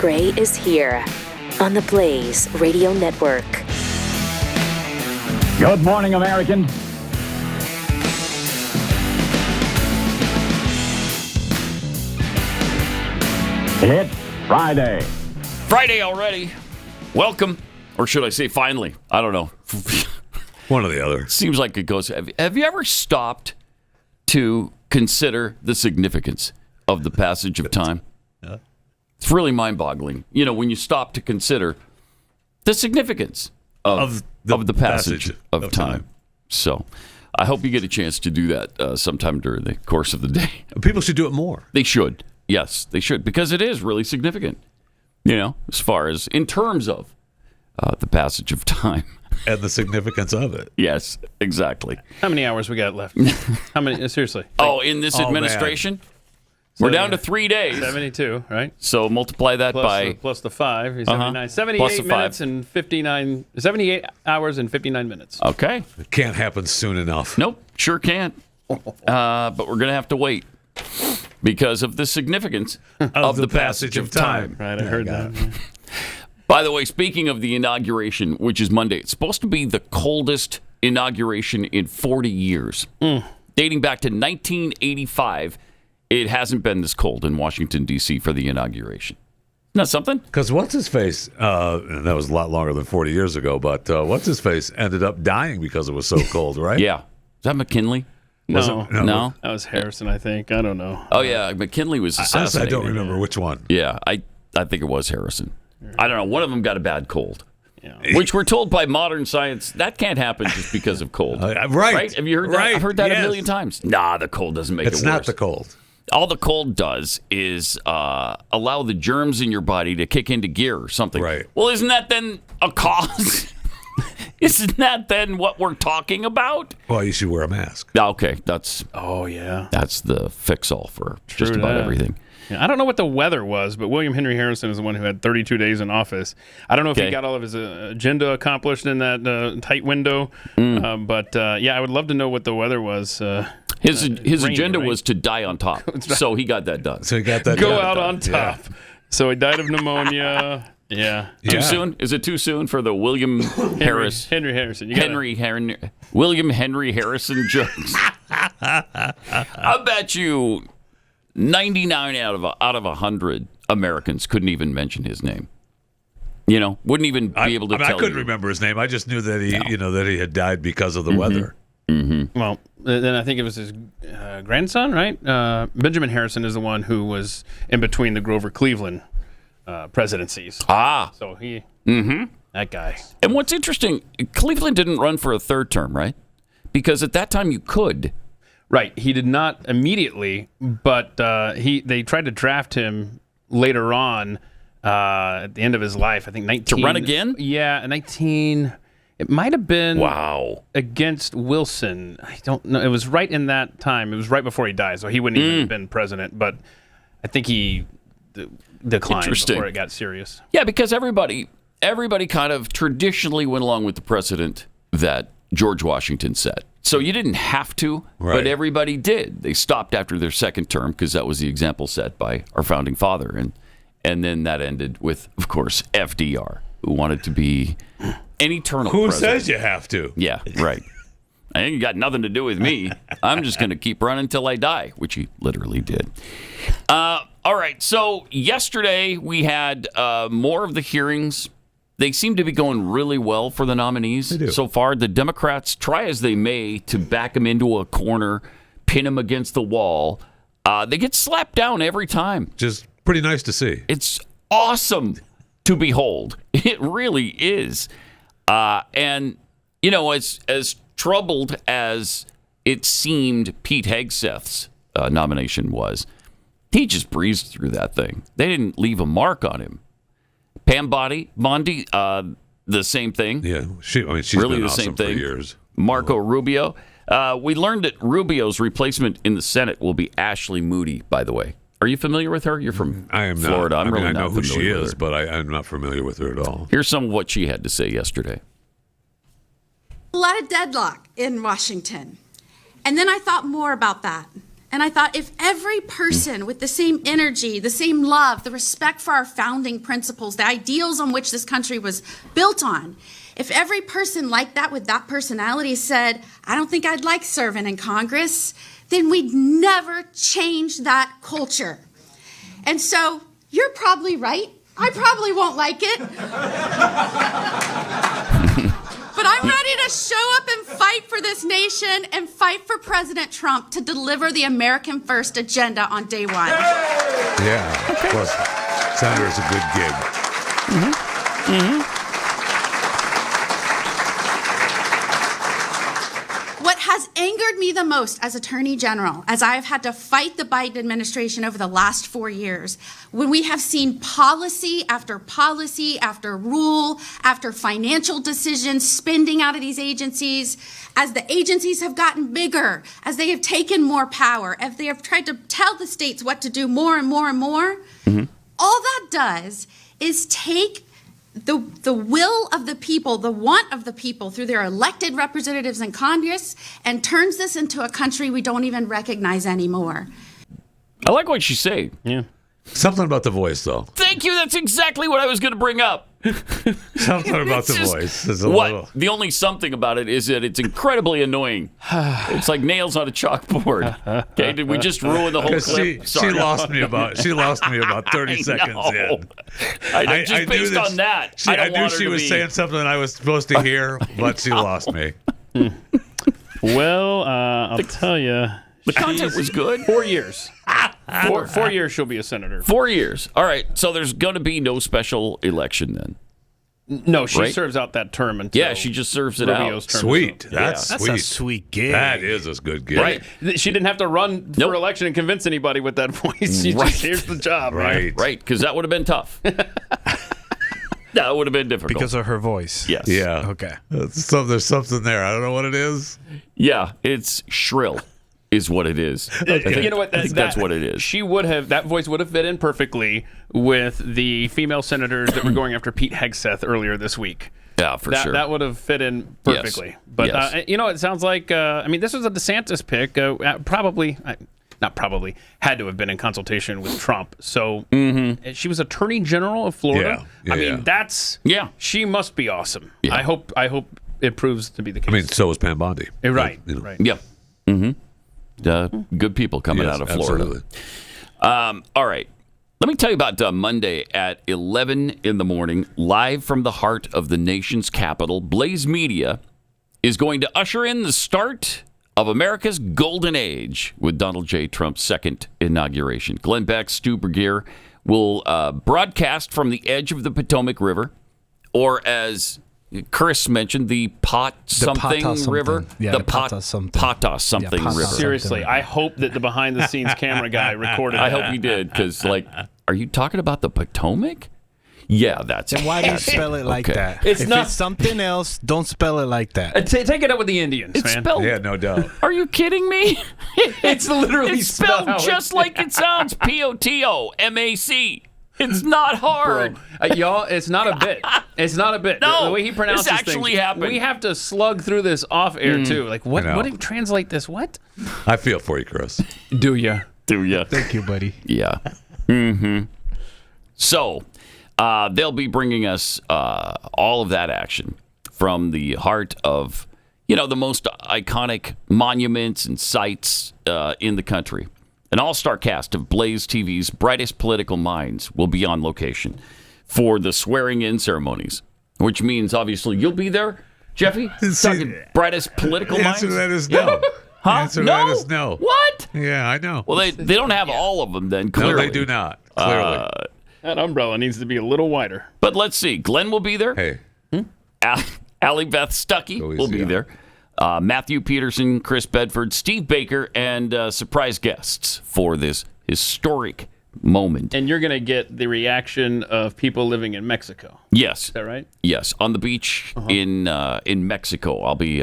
Gray is here on the Blaze Radio Network. Good morning, American. It's Friday. Friday already. Welcome. Or should I say finally? I don't know. One or the other. Seems like it goes. Have you ever stopped to consider the significance of the passage of time? It's really mind-boggling. You know, when you stop to consider the significance of the passage of time. So I hope you get a chance to do that sometime during the course of the day. People should do it more. They should. Yes, they should. Because it is really significant, you know, as far as in terms of the passage of time. And the significance of it. Yes, exactly. How many hours we got left? How many? Seriously. Oh, in this administration? We're down to 3 days. 72, right? So multiply that by... Plus the 5, 79. 78 minutes and 59... 78 hours and 59 minutes. Okay. It can't happen soon enough. Nope, sure can't. But we're going to have to wait because of the significance of the passage of time. Right, I heard that. By the way, speaking of the inauguration, which is Monday, it's supposed to be the coldest inauguration in 40 years. Dating back to 1985, it hasn't been this cold in Washington, D.C. for the inauguration. Isn't that something? Because what's-his-face, and that was a lot longer than 40 years ago, but what's-his-face ended up dying because it was so cold, right? Yeah. Is that McKinley? No. That was Harrison, I think. I don't know. Oh, yeah. McKinley was assassinated. Honestly, I don't remember which one. Yeah, I think it was Harrison. I don't know. One of them got a bad cold. Yeah. Which we're told by modern science, that can't happen just because of cold. Right. Have you heard that? Right. I've heard that Yes. a million times. Nah, the cold doesn't make it worse. It's not the cold. All the cold does is allow the germs in your body to kick into gear or something. Right. Well, isn't that then a cause? Isn't that then what we're talking about? Well, you should wear a mask. Okay, that's the fix-all for just about everything. Yeah, I don't know what the weather was, but William Henry Harrison is the one who had 32 days in office. I don't know if he got all of his agenda accomplished in that tight window, but I would love to know what the weather was. His agenda was to die on top, so he got that done. So he got that Go done. out on top. Yeah. So he died of pneumia. Yeah. Too soon? Is it too soon for the William Harris? Henry Harrison. William Henry Harrison jokes. I bet you 99 out of 100 Americans couldn't even mention his name. You know, wouldn't even be able to tell you. I couldn't remember his name. I just knew that he had died because of the weather. Mm-hmm. Well, then I think it was his grandson, right? Benjamin Harrison is the one who was in between the Grover Cleveland presidencies. So that guy. And what's interesting, Cleveland didn't run for a third term, right? Because at that time you could. Right. He did not immediately, but they tried to draft him later on at the end of his life. I think 19. To run again? Yeah, 19. It might have been against Wilson. I don't know. It was right in that time. It was right before he died, so he wouldn't even have been president. But I think he declined before it got serious. Yeah, because everybody kind of traditionally went along with the precedent that George Washington set. So you didn't have to, but everybody did. They stopped after their second term because that was the example set by our founding father. And then that ended with, of course, FDR, who wanted to be an eternal president. Who says you have to? Yeah, right. I ain't got nothing to do with me. I'm just going to keep running until I die, which he literally did. All right, so yesterday we had more of the hearings. They seem to be going really well for the nominees so far. The Democrats, try as they may to back them into a corner, pin them against the wall. They get slapped down every time. Just pretty nice to see. It's awesome to behold. It really is. And, you know, as troubled as it seemed Pete Hegseth's nomination was, he just breezed through that thing. They didn't leave a mark on him. Pam Bondi, the same thing. Yeah, she's really been the awesome same thing. For years. Marco Rubio. We learned that Rubio's replacement in the Senate will be Ashleigh Moody, by the way. Are you familiar with her? You're from Florida. I really know not who she is, her. but I'm not familiar with her at all. Here's some of what she had to say yesterday. A lot of deadlock in Washington. And then I thought more about that. And I thought, if every person with the same energy, the same love, the respect for our founding principles, the ideals on which this country was built on, if every person like that with that personality said, I don't think I'd like serving in Congress, then we'd never change that culture. And so you're probably right. I probably won't like it. But I'm ready to show up and fight for this nation and fight for President Trump to deliver the American First agenda on day one. Yeah, of course. Senator's a good gig. What has angered me the most as Attorney General, as I've had to fight the Biden administration over the last 4 years, when we have seen policy after rule, after financial decisions, spending out of these agencies, as the agencies have gotten bigger, as they have taken more power, as they have tried to tell the states what to do more and more and more, all that does is take the will of the people, the want of the people through their elected representatives in Congress, and turns this into a country we don't even recognize anymore. I like what you say. Yeah. Something about the voice, though. Thank you. That's exactly what I was going to bring up. Something about the voice. Is a What? little... The only something about it is that it's incredibly annoying. It's like nails on a chalkboard. Okay, did we just ruin the whole clip? She lost me about 30 seconds in. Just based on that, I knew she was saying something I was supposed to hear, but she lost me. Well, I'll tell you. The content was good. 4 years. 4 years she'll be a senator. 4 years. All right. So there's going to be no special election then. No, she Right? serves out that term until Yeah, she just serves it Rubio's out. term. Sweet. So, That's That's sweet. a sweet gig. That is a good gig. Right. She didn't have to run Nope. for election and convince anybody with that voice. She Right. just, here's the job. man. Right. Right, because that would have been tough. That would have been difficult. Because of her voice. Yes. Yeah. Okay. So there's something there. I don't know what it is. Yeah, it's shrill is what it is. I think, You know what? I think that's what it is. She would have, that voice would have fit in perfectly with the female senators that were going after Pete Hegseth earlier this week. Yeah, for sure. That would have fit in perfectly. Yes. But, Yes. it sounds like, this was a DeSantis pick. Not probably, had to have been in consultation with Trump. So she was Attorney General of Florida. Yeah. Yeah. She must be awesome. Yeah. I hope it proves to be the case. I mean, so is Pam Bondi. Right. You know. Right. Yeah. Good people coming Yes, out of Florida. absolutely. All right. Let me tell you about Monday at 11 in the morning, live from the heart of the nation's capital. Blaze Media is going to usher in the start of America's golden age with Donald J. Trump's second inauguration. Glenn Beck, Stu Burgier will broadcast from the edge of the Potomac River, or as Chris mentioned, the Pot something River. Yeah, the Pata something. Pata something Yeah, Pata River. Seriously, I hope that the behind-the-scenes camera guy recorded I that. hope he did, because, are you talking about the Potomac? Yeah, that's Then why do you spell it like Okay. that? It's if not- it's something else, don't spell it like that. Take it up with the Indians, It's man. spelled. Yeah, no doubt. Are you kidding me? It's literally It's spelled spelled just like it sounds. Potomac. It's not hard. Y'all, it's not a bit. It's not a bit. No, the way he pronounces this actually things, happened. we have to slug through this off air too. Like, what? I know. What do you translate this? What? I feel for you, Chris. Do you? Do you? Thank you, buddy. Yeah. So they'll be bringing us all of that action from the heart of, the most iconic monuments and sites in the country. An all-star cast of Blaze TV's brightest political minds will be on location for the swearing-in ceremonies, which means, obviously, you'll be there, Jeffy? Talking brightest political The minds? answer to that is no. Huh? The answer to that is no. What? Yeah, I know. Well, they don't have all of them then, clearly. No, they do not. Clearly. That umbrella needs to be a little wider. But let's see. Glenn will be there. Hey. Allie Beth Stuckey Go will easy be on there. Matthew Peterson, Chris Bedford, Steve Baker, and surprise guests for this historic moment. And you're going to get the reaction of people living in Mexico. Yes. Is that right? Yes, on the beach in Mexico. I'll be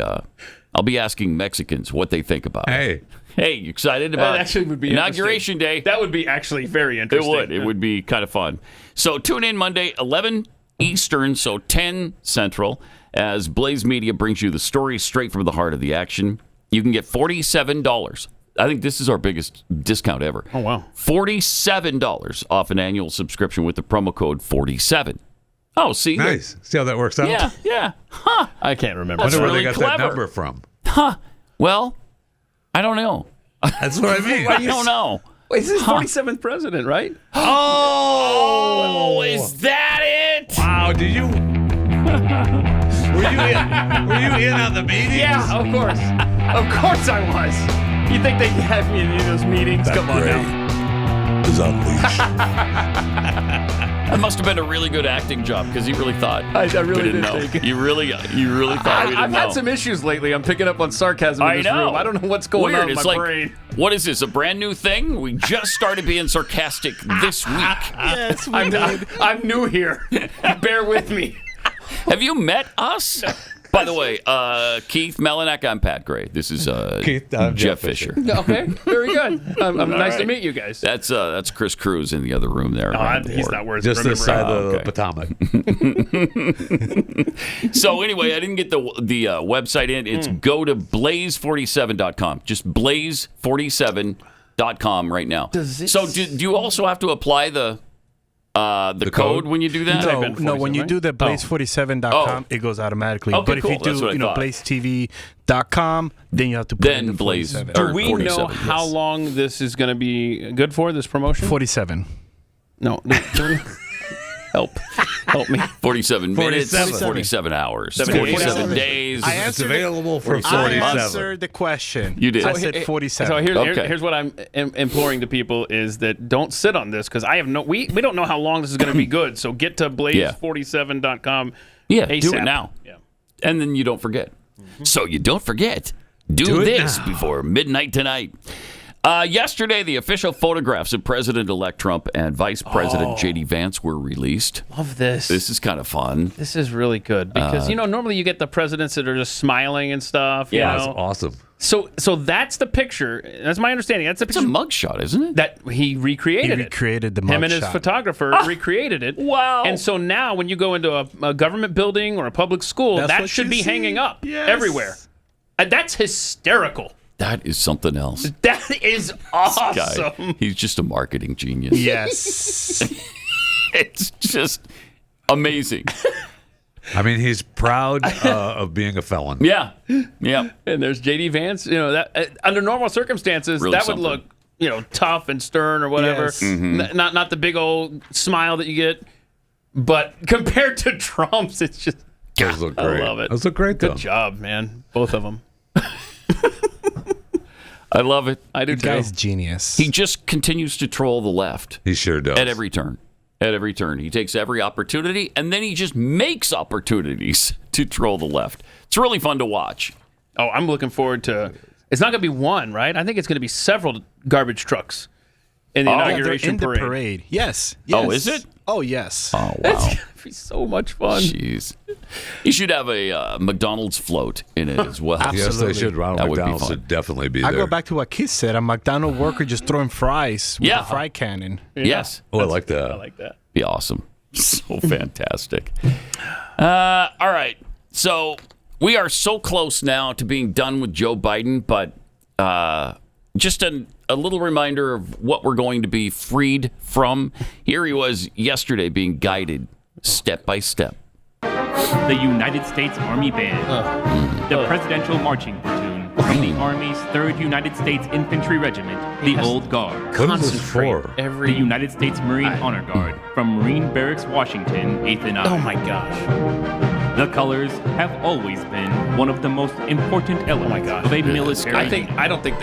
asking Mexicans what they think about it. Hey, you excited about That actually would be Inauguration interesting. Day? That would be actually very interesting. It would be kind of fun. So tune in Monday, 11 Eastern, so 10 Central, as Blaze Media brings you the story straight from the heart of the action. You can get $47 I think this is our biggest discount ever. Oh, wow. $47 off an annual subscription with the promo code 47. Oh, see? Nice. See how that works out? Yeah. Huh. I can't remember. I wonder where really they got clever. that number from. Well, I don't know. That's what I mean. I don't know. Wait, this is 47th president, right? Oh, is that it? Wow, did you... were you in on the meetings? Yeah, of course. Of course I was. You think they have me in any of those meetings? Come on now. Is unleashed. That must have been a really good acting job because he really thought. I really we didn't did know. think. You really thought we didn't I've know. had some issues lately. I'm picking up on sarcasm in I this know. room. I don't know what's going Weird. on in It's my like, brain. what is this? A brand new thing? We just started being sarcastic this week. Yes, I'm new here. Bear with me. Have you met us? By the way, Keith Melinek, I'm Pat Gray. This is Keith, I'm Jeff Jeff Fisher. Okay, very good. I'm nice to right. meet you guys. That's Chris Cruz in the other room there. He's not worth Just this side of the okay. Potomac. So anyway, I didn't get the website in. It's go to blaze47.com. Just blaze47.com right now. So do you also have to apply the code when you do that? No, when you do the blaze47.com, it goes automatically. Okay, but if cool. you That's what I do, thought. blazetv.com, then you have to put in Then the Blaze. 47. Or Do we 47, know how yes. long this is going to be good for, this promotion? 47. No. Help me. 47 minutes, 47. 47 hours, 78 47 hours. days. It's available for I 47. answered the question. You did. I said 47. So Okay. here's what I'm imploring to people is that don't sit on this because we don't know how long this is going to be good. So get to blaze47.com. Yeah, ASAP. do it now. Yeah. And then you don't forget. So you don't forget. Do Do it this now. before midnight tonight. Yesterday, the official photographs of President-elect Trump and Vice President J.D. Vance were released. Love this. This is kind of fun. This is really good because normally you get the presidents that are just smiling and stuff. You That's know? awesome. So that's the picture. That's my understanding. That's the It's a picture mugshot, isn't it? that he recreated. He recreated the Him and his mugshot. photographer recreated it. Wow. And so now when you go into a government building or a public school, That's that what should you be see. hanging up Yes. everywhere. And that's hysterical. That is something else. That is awesome. Guy, he's just a marketing genius. Yes. It's just amazing. I mean, he's proud of being a felon. Yeah. And there's JD Vance. That under normal circumstances, Really that would something. look, tough and stern or whatever. Yes. Not the big old smile that you get. But compared to Trump's, it's just Those look great. I love it. Those look great, though. Good job, man. Both of them. I love it. I do The too. guy's genius. He just continues to troll the left He sure does. at every turn. At every turn. He takes every opportunity, and then he just makes opportunities to troll the left. It's really fun to watch. Oh, I'm looking forward to. It's not going to be one, right? I think it's going to be several garbage trucks in the Yeah, they're inauguration in parade. the parade. Yes. Oh, yes. is it? Oh, yes. Oh, It's wow. going to be so much fun. Jeez. You should have a McDonald's float in it as well. Yes, they Absolutely. should. Ronald That would be McDonald fun. should definitely be I there. go back to what Keith said. A McDonald's worker just throwing fries with Yeah. a fry cannon. Yes. Oh, I like that. I like that. Be awesome. So fantastic. All right. So we are so close now to being done with Joe Biden, but just a little reminder of what we're going to be freed from. Here he was yesterday being guided step by step. The United States Army Band, the Presidential Marching Platoon from the Army's 3rd United States Infantry Regiment, the Old Guard, What is this for? the United States Marine Honor Guard from Marine Barracks, Washington, 8th and 9th. Oh my gosh. The colors have always been one of the most important elements of a military. I don't think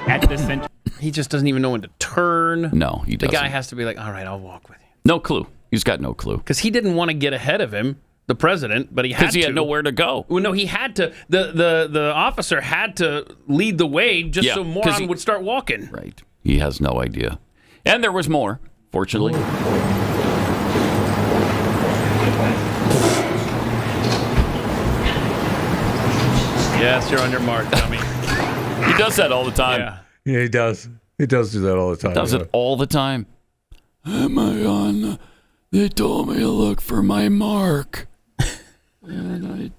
at the center. he just doesn't even know when to turn. No, he The doesn't. guy has to be like, all right, I'll walk with you. No clue. He's got no clue. Because he didn't want to get ahead of him, the president, but he had to. Because he had nowhere to go. Well, no, he had to. The officer had to lead the way just Yeah, so 'cause moron he- would start walking. Right. He has no idea. And there was more, fortunately. Yes, you're on your mark, dummy. He does that all the time. Yeah. Yeah, he does. He does do that all the time. Does it all the time. Am I on? They told me to look for my mark. And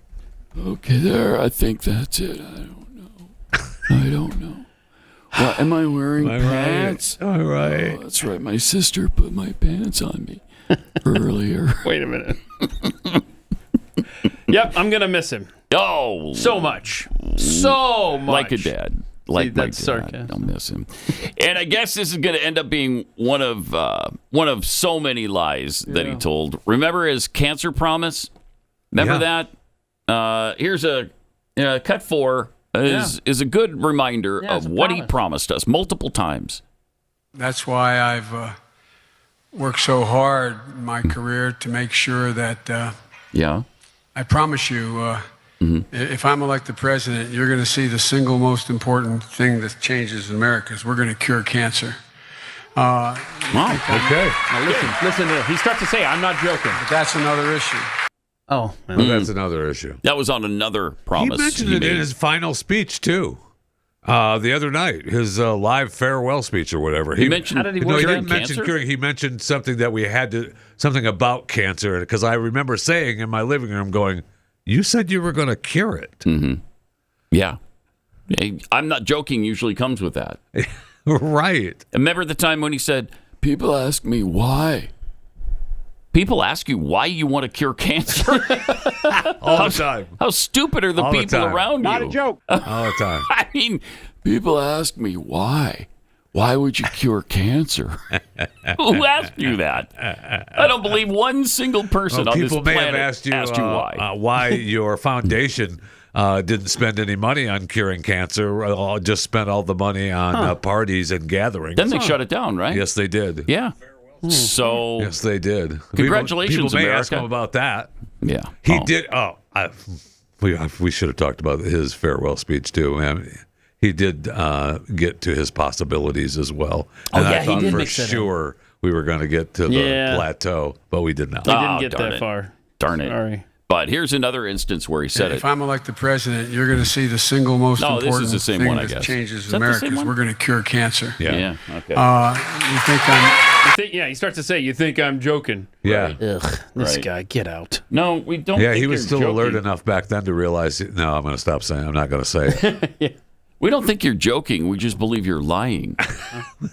okay, there. I think that's it. I don't know. Am I wearing pants? All right. Oh, that's right. My sister put my pants on me earlier. Wait a minute. Yep, I'm going to miss him. Oh. So much. So much. Like a dad. Like my dad. Sarcasm. I'll miss him. And I guess this is going to end up being one of so many lies that he told. Remember his cancer promise? Remember that? Here's a cut 4 is a good reminder of what he promised us multiple times. That's why I've worked so hard in my career to make sure that I promise you, if I'm elected president, you're going to see the single most important thing that changes in America is we're going to cure cancer. Wow. Okay. Now listen. He starts to say, "I'm not joking." But that's another issue. Oh, that's another issue. That was on another promise. He mentioned it in his final speech too. The other night, his live farewell speech or whatever. He mentioned. How did he he didn't mention curing. He mentioned something that we had to something about cancer because I remember saying in my living room, going, "You said you were going to cure it." Mm-hmm. Yeah, I'm not joking. Usually comes with that. Right. Remember the time when he said, "People ask me why." People ask you why you want to cure cancer. All the time. How stupid are the All people around you? Not a joke. All the time. I mean, people ask me why. Why would you cure cancer? Who asked you that? I don't believe one single person on this planet people may have asked you why your foundation didn't spend any money on curing cancer, just spent all the money on parties and gatherings. Then they shut it down, right? Yes, they did. Yeah. So yes, they did. Congratulations, people may America. ask him about that. Yeah, he did. We should have talked about his farewell speech too. He did get to his possibilities as well. And I thought for sure we were going to get to the plateau, but we did not. We didn't get that far. Darn it. Sorry. But here's another instance where he said If I'm elected president, you're going to see the single most important thing one, that changes in America is we're going to cure cancer. Yeah. Okay. You think I'm... he starts to say, "You think I'm joking?" Yeah. Ugh, this guy, get out. No, we don't. Yeah, think he was you're still joking. alert enough back then to realize, no, I'm going to stop saying. I'm not going to say it. Yeah. We don't think you're joking. We just believe you're lying.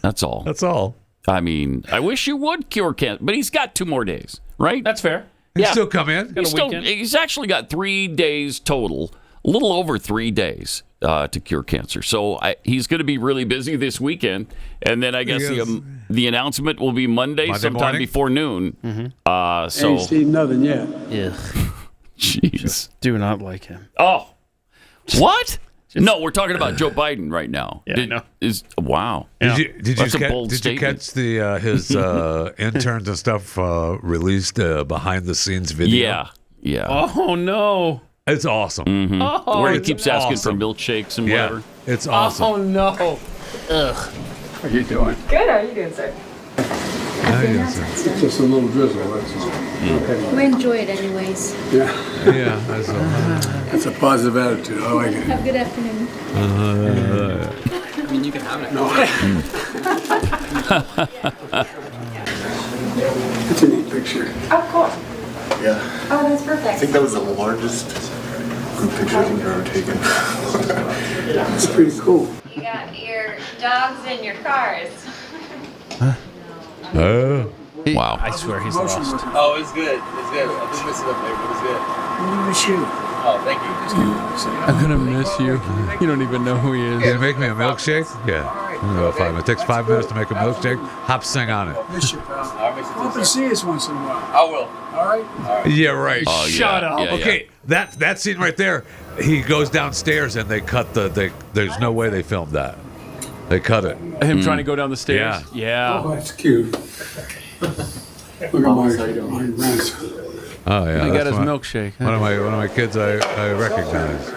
That's all. That's all. I mean, I wish you would cure cancer, but he's got 2 more days, right? That's fair. He'll still come in. He's actually got 3 days total, a little over 3 days to cure cancer. So he's going to be really busy this weekend. And then I guess the announcement will be Monday sometime morning? before noon. Mm-hmm. Ain't seen nothing yet. Ugh. Jeez. Do not like him. Oh. What? No, we're talking about Joe Biden right now. Yeah, Wow. Did you That's a bold did you statement. catch his interns and stuff released behind the scenes video? Yeah. Oh no. It's awesome. Mm-hmm. Oh, Where he keeps asking awesome. for milkshakes and Yeah, whatever. it's awesome. Oh no. Ugh. How you doing? Good. How are you doing, sir? It's just a little drizzle, that's all. We enjoy it anyways. Yeah. Yeah, that's all. That's a positive attitude. I like it. Have a good afternoon. I mean, you can have it. No. It's a neat picture. Oh, cool. Yeah. Oh, that's perfect. I think that was the largest group picture I think I've ever taken. It's pretty cool. You got your dogs and your cars. Wow. I swear he's lost. Oh, it's good. It's good. I just missed it up there, but it's good. I miss you. Oh, thank you. Just kidding. I'm gonna miss you. You don't even know who he is. Can you make me a milkshake? Yeah. I'm gonna go 5 minutes. It takes 5 minutes to make a milkshake. Hop sing on it. Miss you, pal. I'll miss Come up it and see us once in a while. I will. All right? Yeah, right. Oh, Shut up. Yeah. Okay, that scene right there. He goes downstairs and they cut there's no way they filmed that. They cut it. Him trying to go down the stairs. Yeah. Oh, that's cute. Look at my grandson. Oh yeah. He got that's his milkshake. One of my kids I recognize.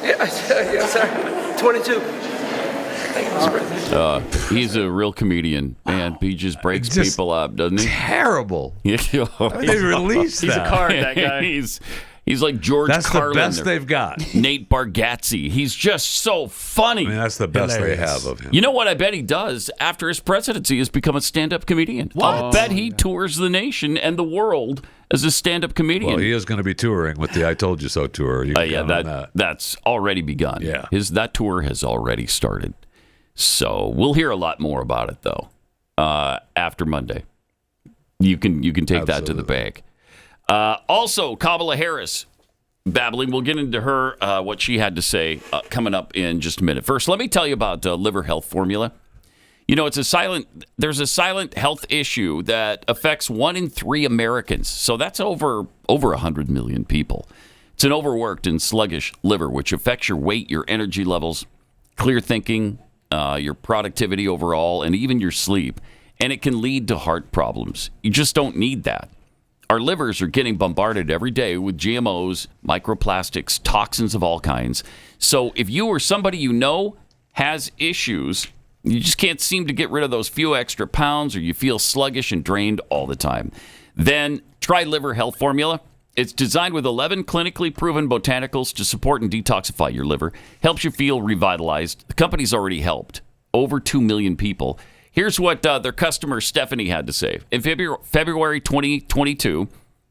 Yes, sir. 22. He's a real comedian, man. He just breaks people up, doesn't he? Terrible. They released He's that. a card, that guy. He's like George That's Carlin. the best they've got. Nate Bargatze. He's just so funny. I mean, that's the best they have of him. You know what I bet he does after his presidency is become a stand-up comedian. I bet he tours the nation and the world as a stand-up comedian. Well, he is going to be touring with the I Told You So tour. You can count on that. That's already begun. Yeah. That tour has already started. So we'll hear a lot more about it, though, after Monday. You can take that to the bank. Also, Kamala Harris babbling. We'll get into her, what she had to say coming up in just a minute. First, let me tell you about liver health formula. You know, there's a silent health issue that affects 1 in 3 Americans. So that's over 100 million people. It's an overworked and sluggish liver, which affects your weight, your energy levels, clear thinking, your productivity overall, and even your sleep. And it can lead to heart problems. You just don't need that. Our livers are getting bombarded every day with GMOs, microplastics, toxins of all kinds. So if you or somebody you know has issues, you just can't seem to get rid of those few extra pounds, or you feel sluggish and drained all the time, then try Liver Health Formula. It's designed with 11 clinically proven botanicals to support and detoxify your liver. Helps you feel revitalized. The company's already helped over 2 million people. Here's what their customer Stephanie had to say. In February 2022,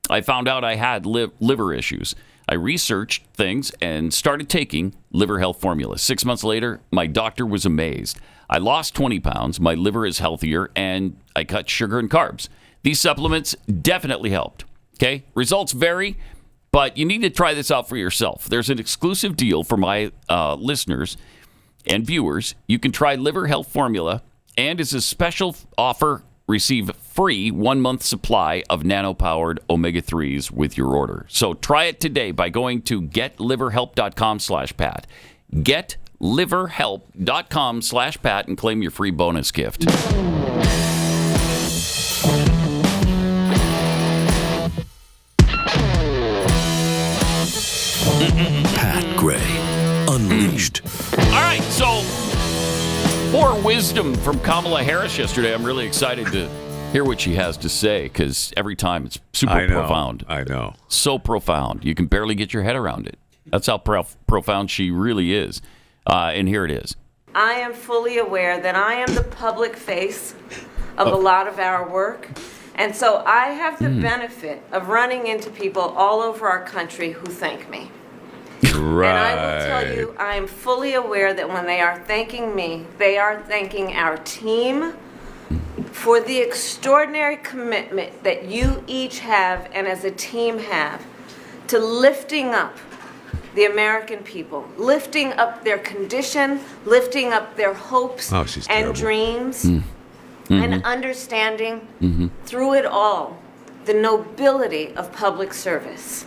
I found out I had liver issues. I researched things and started taking Liver Health Formula. 6 months later, my doctor was amazed. I lost 20 pounds, my liver is healthier, and I cut sugar and carbs. These supplements definitely helped. Okay? Results vary, but you need to try this out for yourself. There's an exclusive deal for my listeners and viewers. You can try Liver Health Formula, and as a special offer, receive free 1-month supply of nano-powered omega-3s with your order. So try it today by going to getliverhelp.com/Pat. Getliverhelp.com/Pat and claim your free bonus gift. Pat Gray Unleashed. All right, so more wisdom from Kamala Harris yesterday. I'm really excited to hear what she has to say, because every time it's super profound. I know. So profound. You can barely get your head around it. That's how profound she really is. And here it is. I am fully aware that I am the public face of a lot of our work. And so I have the benefit of running into people all over our country who thank me. Right. And I will tell you, I am fully aware that when they are thanking me, they are thanking our team for the extraordinary commitment that you each have and as a team have to lifting up the American people, lifting up their condition, lifting up their hopes and dreams, and understanding through it all the nobility of public service.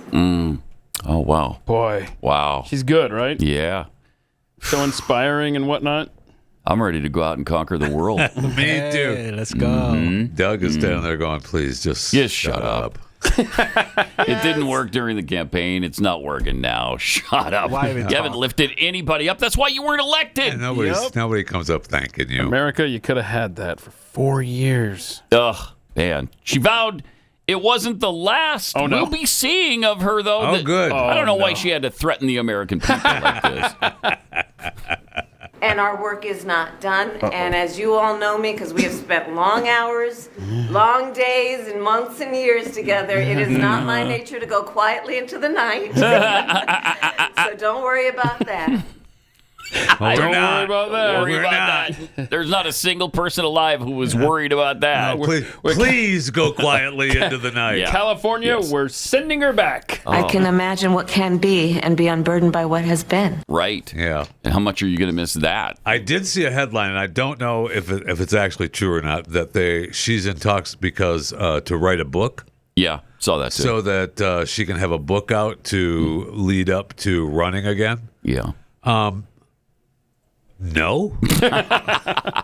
Oh, wow. Boy. Wow. She's good, right? Yeah. So inspiring and whatnot. I'm ready to go out and conquer the world. Me too. Hey, let's go. Doug is down there going, please just shut up. It didn't work during the campaign. It's not working now. Shut up. You haven't lifted anybody up. That's why you weren't elected. Yeah, nobody comes up thanking you. America, you could have had that for 4 years. Ugh, man. She vowed it wasn't the last we'll be seeing of her, though. Oh, good. I don't know why she had to threaten the American people like this. And our work is not done. And as you all know me, because we have spent long hours, long days, and months and years together, it is not my nature to go quietly into the night. So don't worry about that. Don't worry about that. There's not a single person alive who was worried about that. No, please go quietly into the night. Yeah. California, we're sending her back. I can imagine what can be and be unburdened by what has been. Right. Yeah. And how much are you going to miss that? I did see a headline, and I don't know if it's actually true or not, that she's in talks because to write a book. Yeah, saw that too. So that she can have a book out to lead up to running again. Yeah. No. I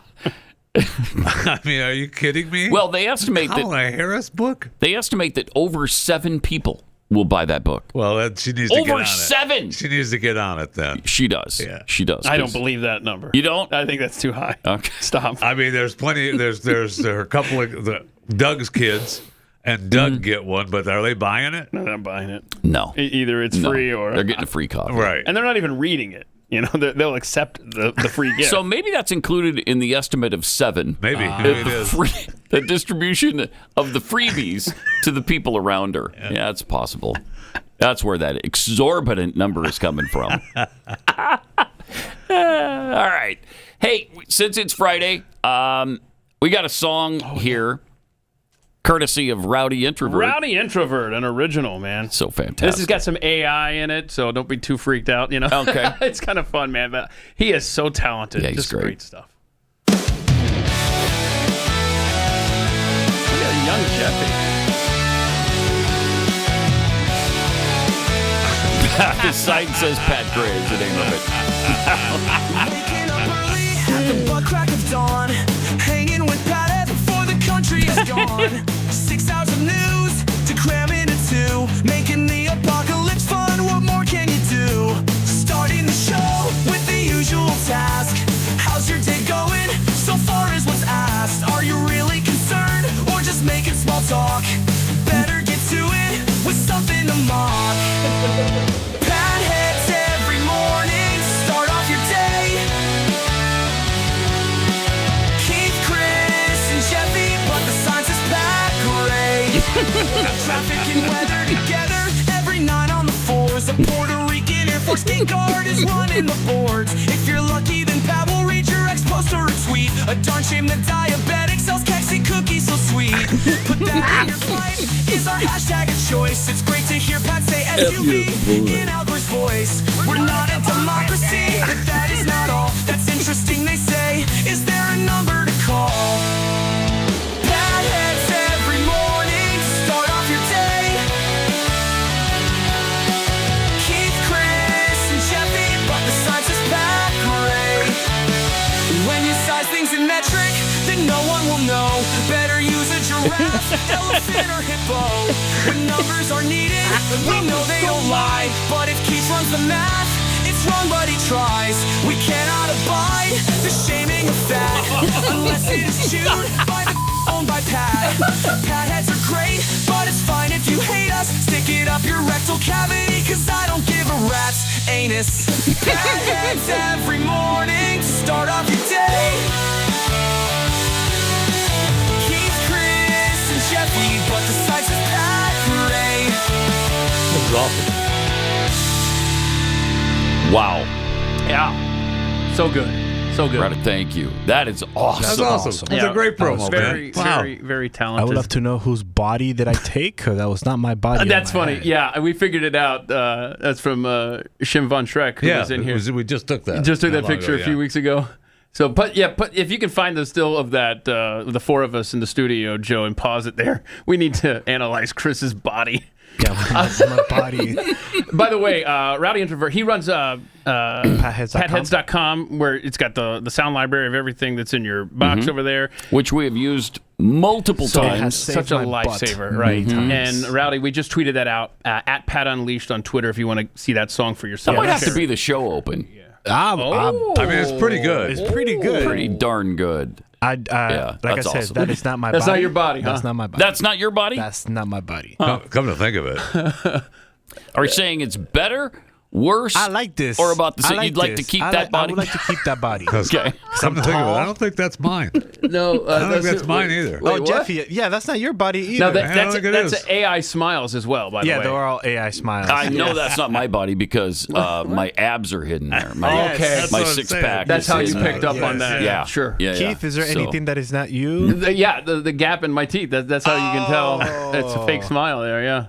mean, are you kidding me? Well, they estimate Kamala Harris book. They estimate that over 7 people will buy that book. Well, she needs to get on it. Over 7. She needs to get on it then. She does. Yeah, she does. I don't believe that number. You don't? I think that's too high. Okay, stop. I mean, there's plenty. There are a couple of Doug's kids. And Doug get one, but are they buying it? No, they're not buying it. No. Either it's free or they're getting a free copy. Right. And they're not even reading it. You know, they'll accept the free gift. So maybe that's included in the estimate of 7. Maybe it is. The distribution of the freebies to the people around her. Yeah, it's possible. That's where that exorbitant number is coming from. All right. Hey, since it's Friday, we got a song here, courtesy of Rowdy Introvert. Rowdy Introvert, an original, man. So fantastic. This has got some AI in it, so don't be too freaked out, you know? Okay. It's kind of fun, man. But he is so talented. Yeah, he's Just great. great stuff. Look at young Jeffy. The sign says Pat Gray is the name of it. Waking up early at the butt crack of dawn, hanging with PatHead before the country is gone. 6 hours of news to cram into 2, making the apocalypse fun. What more can you do? Starting the show with the usual task. How's your day going? So far is what's asked. Are you really concerned or just making small talk? Better get to it with something to mock. PatHeads every morning to start off your day. Keith, Chris, and Jeffy, but the sign says Pat Gray. Traffic and weather together every night on the 4s. A Puerto Rican Air Force gate guard is running the boards. If you're lucky, then Pat will read your ex-post or retweet. A darn shame that diabetic sells cakes and cookies so sweet. Put that in your pipe is our hashtag of choice. It's great to hear Pat say SUV in Albert's voice. We're not a democracy, but that is not all. That's interesting, they say. Is there a number to call? PatHeads every morning to start off your day. Keith, Chris, and Jeffy, but the sign says Pat Gray. When you size things in metric, then no one will know. Better use a giraffe, elephant, or hippo. When numbers are needed, we know they don't lie. But if Keith runs the math, it's wrong, but he tries. We cannot abide the shaming of fat unless it is chewed by the owned by Pat. PatHeads are great, but it's fine if you hate us. Stick it up your rectal cavity, cause I don't give a rat's anus. PatHeads every morning to start off your day. Keith, Chris, and Jeffy, but the size is Pat Gray. That was awesome. Wow. Yeah. So good. So good. Rowdy, thank you. That is awesome. That's awesome. That's a great promo, very, man. Wow. very, very talented. I would love to know whose body did I take, because that was not my body. That's funny. Yeah, we figured it out. That's from Shim Von Schreck, who was in here. We just took that. Just took that picture a few weeks ago. So, but if you can find the still of that, the 4 of us in the studio, Joe, and pause it there, we need to analyze Chris's body. Yeah, my body. By the way, Rowdy Introvert, he runs PatHeads.com, where it's got the sound library of everything that's in your box over there. Which we have used multiple times. Such a lifesaver, right? And Rowdy, we just tweeted that out at Pat Unleashed on Twitter if you want to see that song for yourself. That might have to be the show open. I mean, it's pretty good. It's pretty good. Pretty darn good. Like I said, awesome. that is not my That's body. not your body, huh? That's not my body. That's not your body? That's not my body. Come to think of it. Are you saying it's better, worse? I like this. Or about the same? Like You'd like to this. keep that body? I would like to keep that body. Okay. Come to think of it, I don't think that's mine. No, I don't think that's mine either. Wait, Oh, what? Jeffy, yeah, that's not your body either. No, I don't think it that's is. AI smiles as well, by the way. Yeah, they're all AI smiles. I know that's not my body because my abs are hidden there. My, Okay. my what I'm six saying. pack. That's is how you hidden picked there. up on that. Yeah, Sure. Yeah, Keith, is there So- anything that is not you? Yeah, the gap in my teeth. That's how you can tell it's a fake smile there. Yeah.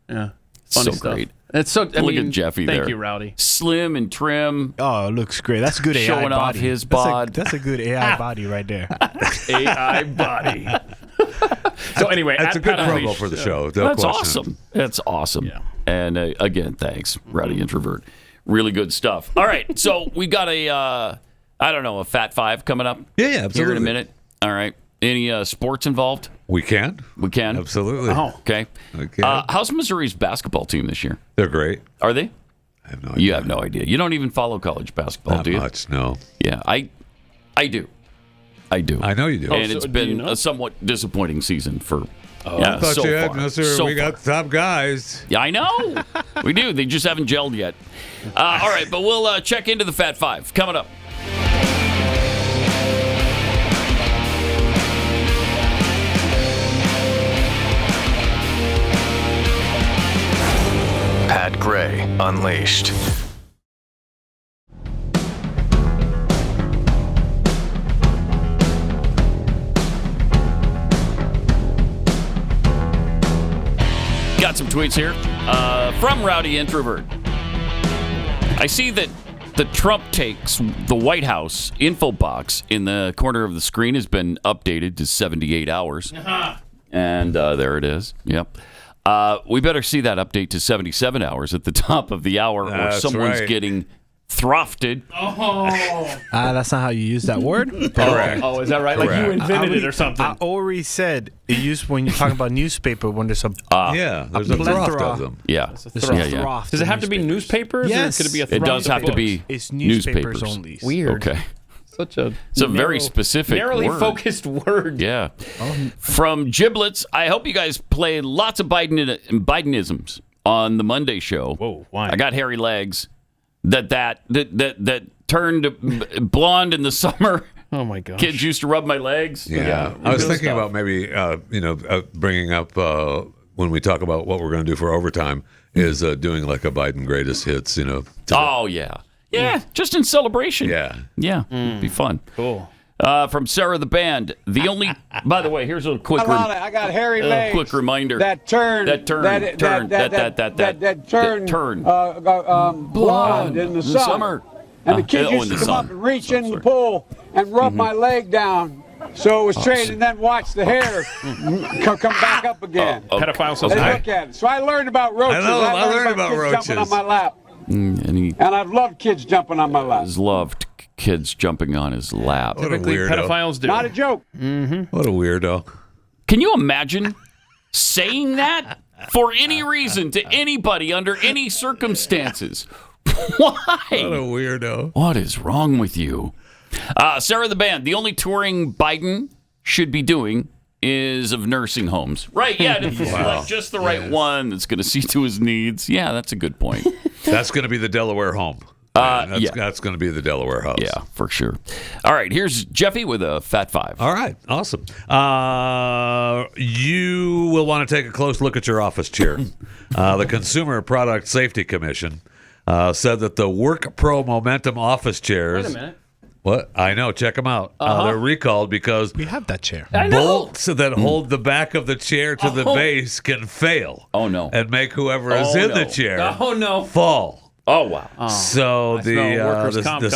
Yeah. Funny So stuff. great. It's so. I Look mean, at Jeffy there. Thank you, Rowdy. Slim and trim. Oh, it looks great. That's good AI Showing off body. his That's bod. That's a good AI body right there. AI body. So anyway, That's at a good Pat promo Unleashed, for the show. That's awesome. That's awesome. Yeah. And again, thanks, Rowdy Introvert. Really good stuff. All right, so we got a Fat Five coming up. Yeah, absolutely. Here in a minute. All right. Any sports involved? We can. We can. Absolutely. Oh, okay. Okay. How's Missouri's basketball team this year? They're great. Are they? I have no idea. You have no idea. You don't even follow college basketball, Not do you? much, no. Yeah, I do. I do. I know you do. And so it's do been you know? a somewhat disappointing season for. I thought so you had. far. No, sir. So we got the top guys. Yeah, I know. We do. They just haven't gelled yet. All right, but we'll check into the Fat Five coming up. Pat Gray Unleashed. got some tweets here from Rowdy Introvert. I see that the Trump takes the White House info box in the corner of the screen has been updated to 78 hours. And there it is. Yep. We better see that update to 77 hours at the top of the hour, or someone's getting throfted. That's not how you use that word. Correct. Oh, is that right? Correct. Like you invented it or something. I already said it used when you're talking about newspaper when there's a there's a throft of them. Yeah. Does it have to be newspapers? Yes. Or could it be a throft? It does have to be It's newspapers only. Weird. Okay. It's a very specific narrowly word. focused word. Yeah. From Giblets, I hope you guys play lots of Bidenisms on the Monday show. Whoa, why? I got hairy legs. That turned blonde in the summer. Oh my gosh. Kids used to rub my legs. Yeah. I was thinking about maybe bringing up when we talk about what we're going to do for overtime is doing like a Biden greatest hits. Oh yeah. Yeah, just in celebration. Yeah. It'd be fun. Cool. From Sarah the Band. The only. By the way, here's a quick. I got hairy legs. Quick reminder. That turn blonde in the summer. And the kids used to come up and reach in the pool and rub my leg down. So it was straight, and then watch the hair come back up again. Pedophiles. They look at it. So I learned about roaches. I learned about kids roaches. jumping on my lap. And I've loved kids jumping on my lap. He's loved kids jumping on his lap. What a weirdo. Pedophiles do. Not a joke. What a weirdo. Can you imagine saying that for any reason to anybody under any circumstances? Why? What a weirdo. What is wrong with you? Sarah the Band, the only touring Biden should be doing is of nursing homes. Right, yeah, to select just the right one that's going to see to his needs. Yeah, that's a good point. That's going to be the Delaware home. That's going to be the Delaware house. Yeah, for sure. All right, here's Jeffy with a Fat Five. All right, awesome. You will want to take a close look at your office chair. The Consumer Product Safety Commission said that the Work Pro Momentum office chairs. Wait a minute. What? I know. Check them out. They're recalled because we have that chair. Bolts that hold the back of the chair to the base can fail. Oh no! And make whoever is in the chair fall. Oh wow! So the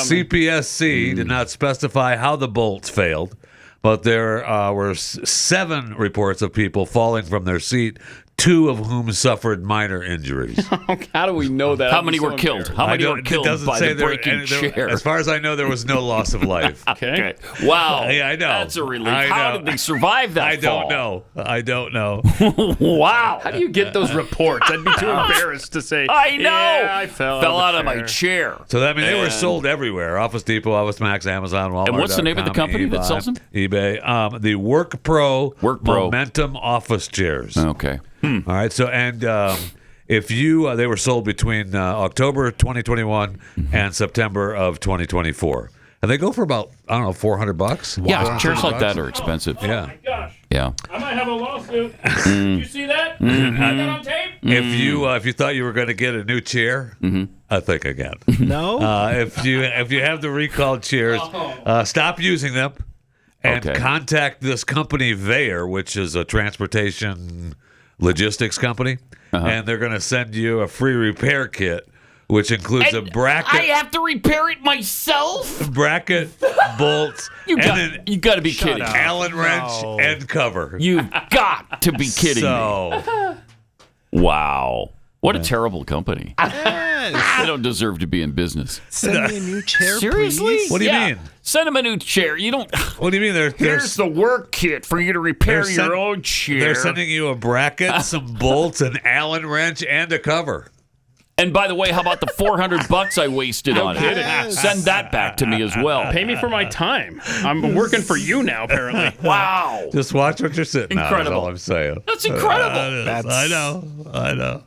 CPSC did not specify how the bolts failed, but there were 7 reports of people falling from their seat. 2 of whom suffered minor injuries. How do we know that? How many were killed? How many were killed by the breaking chair? As far as I know, there was no loss of life. Okay. Wow. Yeah, I know. That's a relief. How did they survive that I don't know. Wow. How do you get those reports? I'd be too embarrassed to say. I know. Yeah, I fell out of my chair. So that they were sold everywhere: Office Depot, Office Max, Amazon, Walmart. And what's the name of the company that sells them? eBay. The Work Pro Momentum office chairs. Okay. All right. So if you they were sold between October 2021 and September of 2024, and they go for about $400. Yeah, chairs like that are expensive. Yeah. Oh my gosh. Yeah. I might have a lawsuit. Did you see that? Got that on tape? If you thought you were going to get a new chair, I think again. No. If you have the recalled chairs, stop using them and contact this company Veyer, which is a transportation logistics company, and they're going to send you a free repair kit, which includes a bracket. I have to repair it myself? Bracket, bolts, you got to be kidding. Allen wrench and cover. You've got to be kidding me. Wow. What a terrible company. They don't deserve to be in business. Send me a new chair, Seriously? please. What do you mean? Send them a new chair. You don't. What do you mean? Here's the work kit for you to repair your own chair. They're sending you a bracket, some bolts, an Allen wrench, and a cover. And by the way, how about the $400 I wasted on it? Send that back to me as well. Pay me for my time. I'm working for you now, apparently. Wow. Just watch what you're sitting on. That's all I'm saying. That's incredible. I know.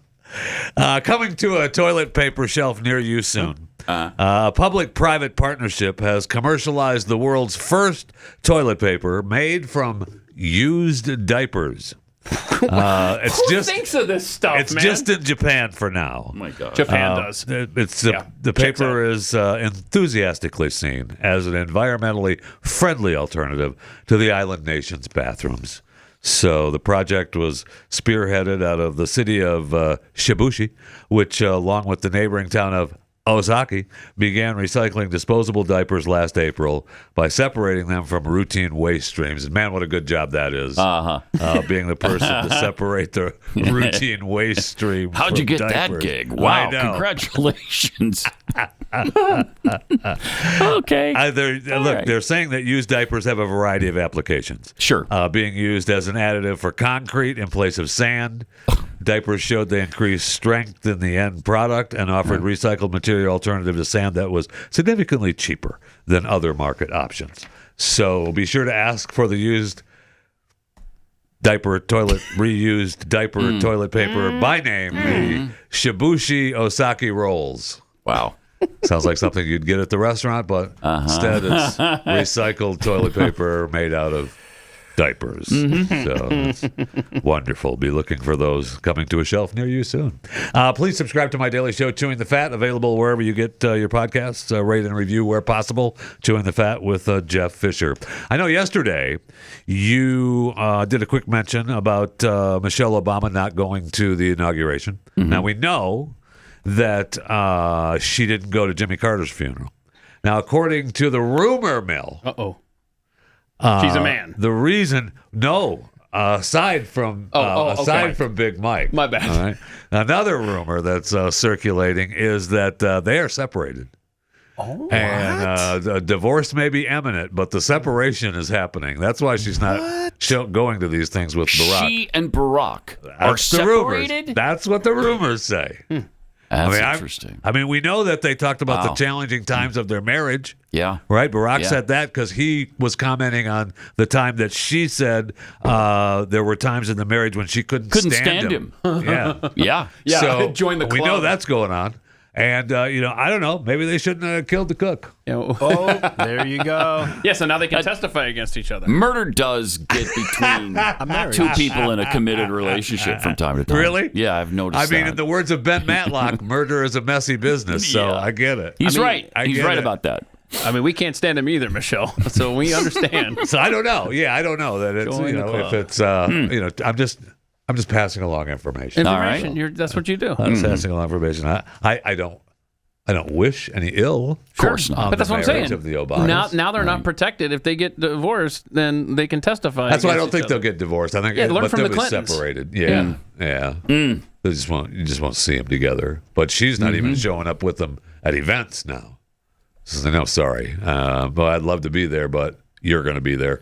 Coming to a toilet paper shelf near you soon. A public-private partnership has commercialized the world's first toilet paper made from used diapers. Who thinks of this stuff, It's just in Japan for now. Oh, my God. Japan does. The paper is enthusiastically seen as an environmentally friendly alternative to the island nation's bathrooms. So the project was spearheaded out of the city of Shibushi, which, along with the neighboring town of Osaki, began recycling disposable diapers last April by separating them from routine waste streams. And man, what a good job that is. Being the person to separate the routine waste stream. How'd you get diapers. That gig? Wow, congratulations. Okay. They're saying that used diapers have a variety of applications. Sure. Being used as an additive for concrete in place of sand. Diapers showed they increased strength in the end product and offered recycled material alternative to sand that was significantly cheaper than other market options. So be sure to ask for the used diaper, toilet, reused diaper, toilet paper by name, the Shibushi Osaki rolls. Wow. Sounds like something you'd get at the restaurant, but instead it's recycled toilet paper made out of diapers. So it's wonderful. Be looking for those coming to a shelf near you soon. Please subscribe to my daily show, Chewing the Fat, available wherever you get your podcasts. Rate and review where possible. Chewing the Fat with Jeff Fisher. I know yesterday you did a quick mention about Michelle Obama not going to the inauguration. Now we know that she didn't go to Jimmy Carter's funeral. Now, according to the rumor mill, she's a man. The reason, aside from from Big Mike, my bad. All right, another rumor that's circulating is that they are separated. And divorce may be imminent, but the separation is happening. That's why she's not going to these things with Barack. She and Barack are separated? Rumors. That's what the rumors say. That's interesting. I mean, we know that they talked about the challenging times of their marriage. Yeah. Right? Barack said that because he was commenting on the time that she said there were times in the marriage when she couldn't stand him. Yeah. So join the club. We know that's going on. And, I don't know. Maybe they shouldn't have killed the cook. There you go. Yeah, so now they can testify against each other. Murder does get between two people in a committed relationship from time to time. Really? Yeah, I've noticed that. In the words of Ben Matlock, murder is a messy business, so I get it. He's right. He's right about that. I mean, we can't stand him either, Michelle. So we understand. So I don't know. Yeah, I don't know that it's if it's I'm just passing along information. All right. That's what you do. I'm just passing along information. I don't wish any ill. Of course not. But that's what I'm saying. Of the Obamas. Now they're not protected. If they get divorced, then they can testify. That's why I don't think they'll get divorced. I think learn from they'll the be Clintons. separated. Yeah. They you just won't see them together. But she's not even showing up with them at events now. She says, no, sorry. But I'd love to be there, but you're going to be there.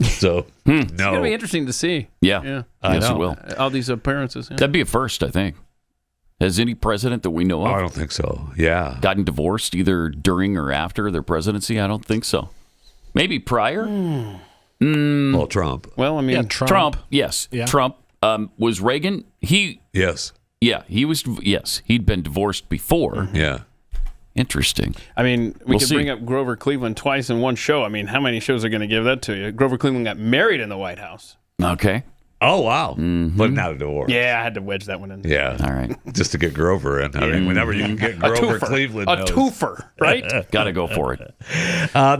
So it's going to be interesting to see. Yeah. Yes, it will. All these appearances. Yeah. That'd be a first, I think. Has any president that we know of I don't think so. Yeah. gotten divorced either during or after their presidency? I don't think so. Maybe prior? Well, Trump. Well, I mean, Trump. Yes. Yeah. Trump. Was Reagan? Yes. Yeah, he was. Yes, he'd been divorced before. Yeah. Interesting. I mean, we could see. bring up Grover Cleveland twice in one show. I mean, how many shows are going to give that to you? Grover Cleveland got married in the White House. Okay. Oh, wow. But not a divorce. Yeah, I had to wedge that one in. Yeah. All right. Just to get Grover in. I mean, whenever you can get Grover Cleveland. A twofer, right? Got to go for it.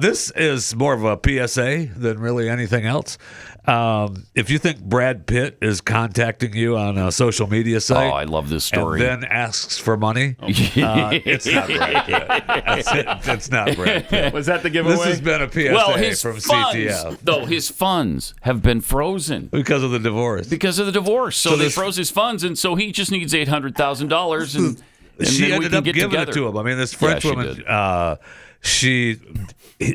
This is more of a PSA than really anything else. If you think Brad Pitt is contacting you on a social media site, I love this story, and then asks for money, it's not Brad Pitt. It's not Brad Pitt. Was that the giveaway? This has been a PSA from CTF. Though his funds have been frozen because of the divorce. So they froze his funds, and so he just needs $800,000, and she then ended up giving it to him. I mean, this French woman.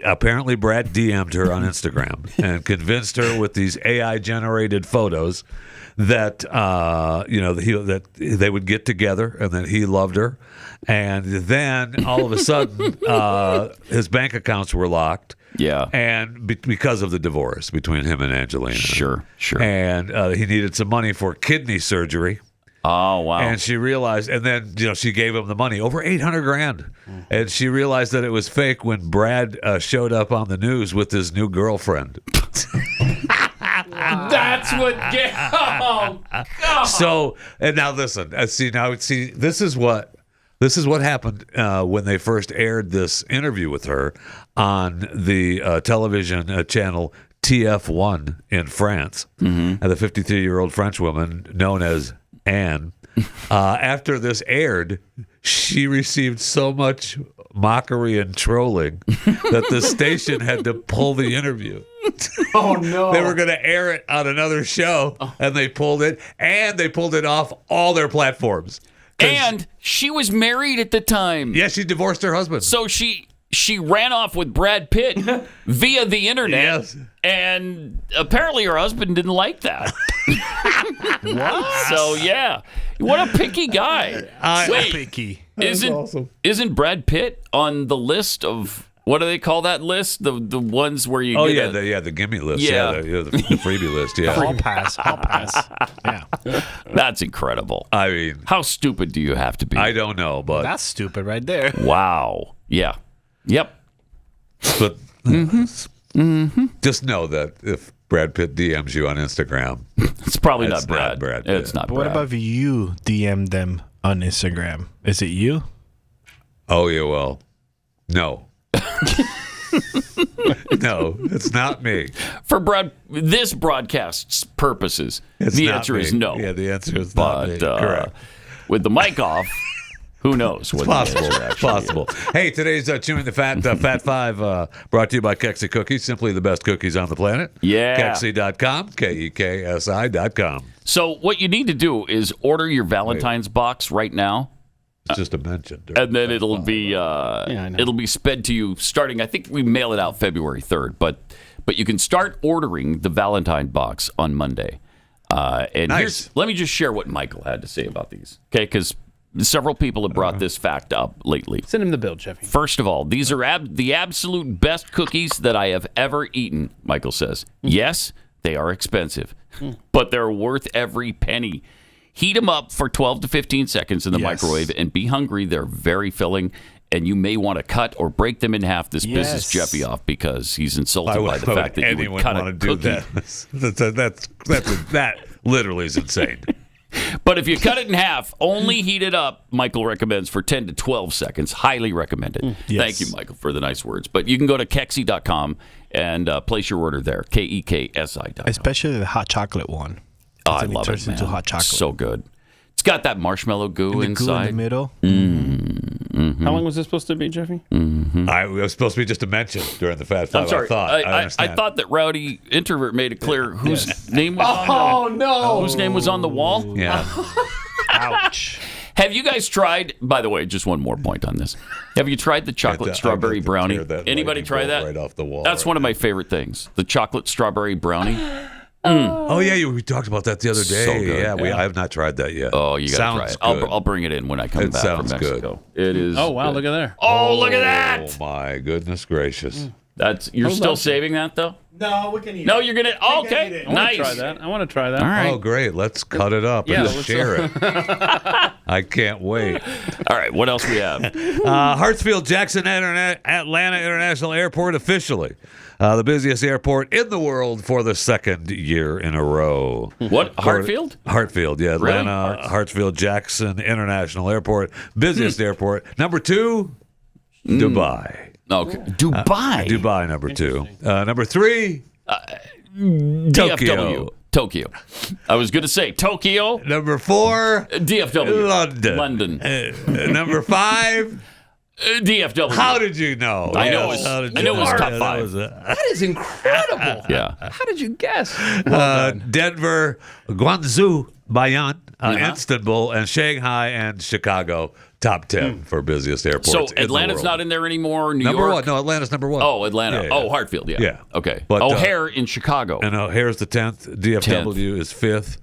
Apparently Brad DM'd her on Instagram and convinced her with these AI-generated photos that that they would get together and that he loved her, and then all of a sudden his bank accounts were locked. Yeah, and because of the divorce between him and Angelina. Sure. And he needed some money for kidney surgery. Oh, wow. And she realized, and then, she gave him the money, over $800,000. And she realized that it was fake when Brad showed up on the news with his new girlfriend. That's what oh, God. So, and now listen, this is what happened when they first aired this interview with her on the television channel TF1 in France, and the 53-year-old French woman known as Anne. After this aired, she received so much mockery and trolling that the station had to pull the interview. Oh, no. They were going to air it on another show, and they pulled it, and they pulled it off all their platforms. And she was married at the time. Yeah, she divorced her husband. So she ran off with Brad Pitt via the internet. Yes. And apparently her husband didn't like that. What? So, yeah. What a picky guy. Wait, picky. Isn't Brad Pitt on the list of, what do they call that list? The ones where you get the gimme list. Yeah. The freebie list. Yeah. I'll pass. Yeah. That's incredible. I mean, how stupid do you have to be? I don't know, but That's stupid right there. Wow. Yeah. Yep. But just know that if Brad Pitt DMs you on Instagram, it's probably not Brad. Pitt. It's not But Brad. what about if you DM them on Instagram? Is it you? Oh, yeah, well, no. No, it's not me. For this broadcast's purposes, the not answer me. is no. Yeah, the answer is not me. Correct. With the mic off, who knows? What Possible. the answer actually Possible. is. Hey, today's Chewing the Fat, Fat 5, brought to you by Kexi Cookies, simply the best cookies on the planet. Yeah. Kexi.com, KEKSI.com. So what you need to do is order your Valentine's box right now. It's just a mention. And then it'll be it'll be sped to you starting. I think we mail it out February 3rd, but you can start ordering the Valentine box on Monday. And Nice. let me just share what Michael had to say about these, okay? Because several people have brought this fact up lately. Send him the bill, Jeffy. First of all, these are the absolute best cookies that I have ever eaten. Michael says, yes, they are expensive, but they're worth every penny. Heat them up for 12 to 15 seconds in the microwave and be hungry. They're very filling, and you may want to cut or break them in half. This pisses Jeffy off because he's insulted by the fact that you would cut a cookie. That literally is insane. But if you cut it in half, only heat it up, Michael recommends, for 10 to 12 seconds. Highly recommended. Yes. Thank you, Michael, for the nice words. But you can go to Kexi.com and place your order there, KEKSI.com. Especially the hot chocolate one. Oh, I love it, man. Into hot chocolate. So good. It's got that marshmallow goo and the inside. goo in the middle. How long was this supposed to be, Jeffy? It was supposed to be just a mention during the Fat Five. I'm sorry. I thought that Rowdy Introvert made it clear whose name was on whose name was on the wall. Yeah. Ouch. Have you guys tried, by the way, just one more point on this. Have you tried the chocolate strawberry brownie? Anybody try that? Right off the wall. That's one of my favorite things. The chocolate strawberry brownie. Oh, yeah, we talked about that the other day. So good. I have not tried that yet. Oh, you got to try it. Good. I'll bring it in when I come back from Mexico. Good. It is. Oh, wow, good. look at there. Oh, look at that. Oh, my goodness gracious. You're still saving that, though? No, we can eat No, you're going to. Oh, okay. Nice. I want to try that. All right. Oh, great. Let's cut it up and share it. I can't wait. All right. What else we have? Hartsfield-Jackson Atlanta International Airport officially the busiest airport in the world for the second year in a row. What? Hartfield? Hartfield, yeah. Atlanta, Really? Hartsfield-Jackson International Airport. Busiest airport. Number 2, Dubai. Okay. Dubai? Dubai, number 2. Number 3, DFW. Tokyo. I was going to say Tokyo. Number 4, DFW. London. Number 5, DFW. How did you know? I know it was top 5. That is incredible. Yeah. How did you guess? Denver, Guangzhou, Bayan, Istanbul, and Shanghai and Chicago. Top 10 for busiest airports. So in Atlanta's the world. not in there anymore. New number York. 1. No, Atlanta's number 1. Oh, Atlanta. Yeah. Oh, Hartfield. Yeah. Yeah. Okay. But, O'Hare in Chicago. And O'Hare's the 10th. DFW is 5th,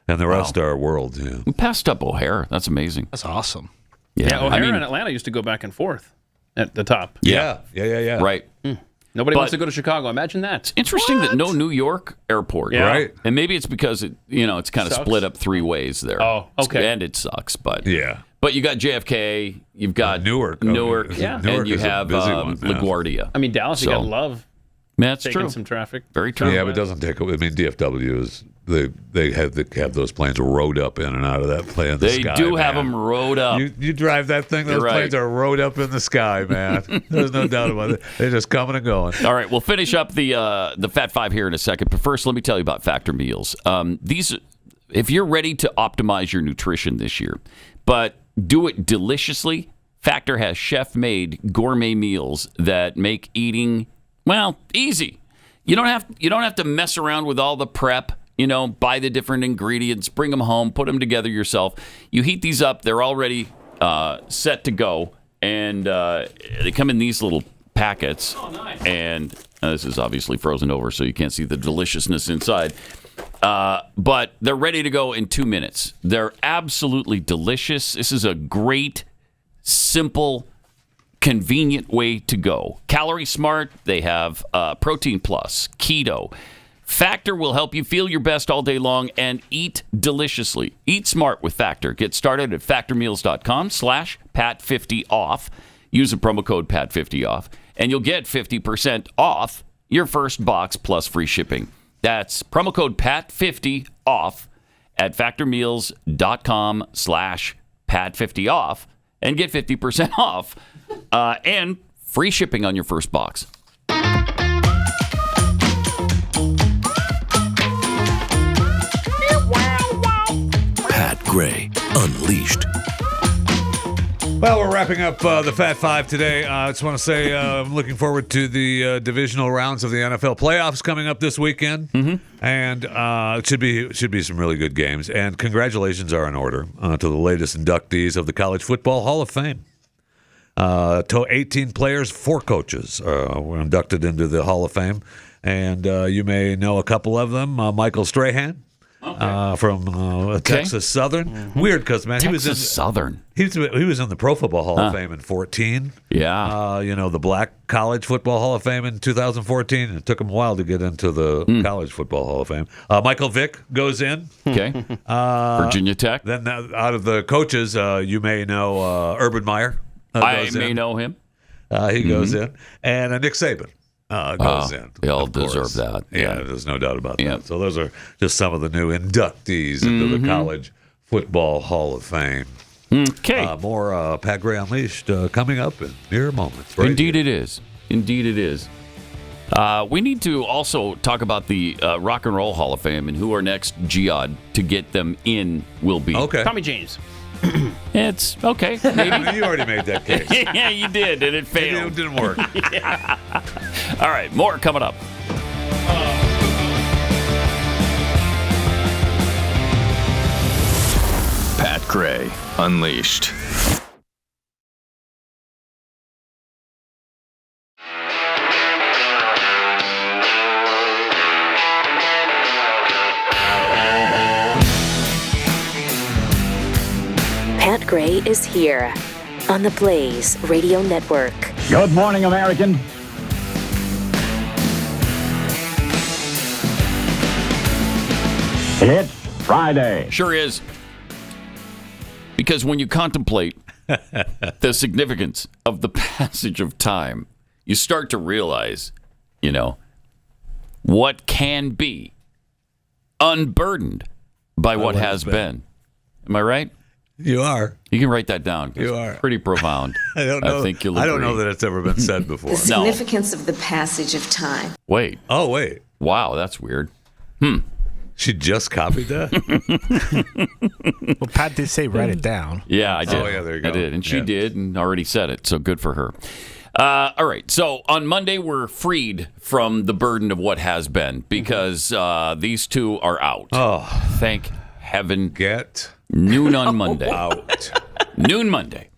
and the rest are world. Yeah. We passed up O'Hare. That's amazing. That's awesome. Yeah, O'Hare and Atlanta used to go back and forth at the top. Yeah. Right. Nobody wants to go to Chicago. Imagine that. It's interesting that no New York airport. Yeah. Right. And maybe it's because it's kind of Sucks. split up 3 ways there. Oh, okay. And it sucks, but Yeah. But you got JFK, you've got Newark. Newark, Yeah. and Newark you is a have busy one, yeah. LaGuardia. I mean, Dallas, you got to love That's taking true. some traffic. Very true. Yeah, but it doesn't take. I mean, DFW is they have those planes rowed up in and out of that plane. They do have them rowed up. You drive that thing; those planes are rowed up in the sky, man. There's no doubt about it. They're just coming and going. All right, we'll finish up the Fat Five here in a second. But first, let me tell you about Factor meals. These, if you're ready to optimize your nutrition this year, but do it deliciously, Factor has chef-made gourmet meals that make eating easy. You don't have to mess around with all the prep. Buy the different ingredients, bring them home, put them together yourself. You heat these up; they're already set to go, and they come in these little packets. Oh, nice. And this is obviously frozen over, so you can't see the deliciousness inside. But they're ready to go in 2 minutes. They're absolutely delicious. This is a great, simple, convenient way to go. Calorie smart. They have Protein Plus, Keto. Factor will help you feel your best all day long and eat deliciously. Eat smart with Factor. Get started at factormeals.com/Pat50off. Use the promo code Pat50off, and you'll get 50% off your first box plus free shipping. That's promo code Pat50off at factormeals.com/Pat50off and get 50% off and free shipping on your first box. Pat Gray Unleashed. Well, we're wrapping up the Fat Five today. I just want to say I'm looking forward to the divisional rounds of the NFL playoffs coming up this weekend, and it should be some really good games. And congratulations are in order to the latest inductees of the College Football Hall of Fame. 18 players, 4 coaches were inducted into the Hall of Fame, and you may know a couple of them. Michael Strahan. From Texas Southern. Weird because, man, he was in Southern. He was in the Pro Football Hall of Fame in 2014. Yeah. The Black College Football Hall of Fame in 2014. And it took him a while to get into the College Football Hall of Fame. Michael Vick goes in. Okay. Virginia Tech. Then out of the coaches, you may know Urban Meyer. I may know him. He goes in. And Nick Saban. Goes in. They all deserve that. Yeah, there's no doubt about that. So those are just some of the new inductees into the College Football Hall of Fame. Okay. More Pat Gray Unleashed coming up in mere moments. Right Indeed it is. Indeed it is. We need to also talk about the Rock and Roll Hall of Fame and who our next Geod to get them in will be. Okay. Tommy James. It's okay. Maybe. You already made that case. Yeah, you did, and it failed. It didn't work. Yeah. All right, more coming up. Pat Gray Unleashed. Pat Gray is here on the Blaze Radio Network. Good morning, American. It's Friday. Sure is. Because when you contemplate the significance of the passage of time, you start to realize, what can be unburdened by what has been. Am I right? You are. You can write that down. You are. Pretty profound. I don't know. I think you'll I don't agree. know that it's ever been said before. The significance of the passage of time. Wait. Oh, wait. Wow, that's weird. She just copied that? Well, Pat did say write it down. Yeah, I did. Oh, yeah, there you go. I did. And she did and already said it, so good for her. All right, so on Monday, we're freed from the burden of what has been because these two are out. Oh. Thank heaven. Get noon on Monday. out. Noon Monday.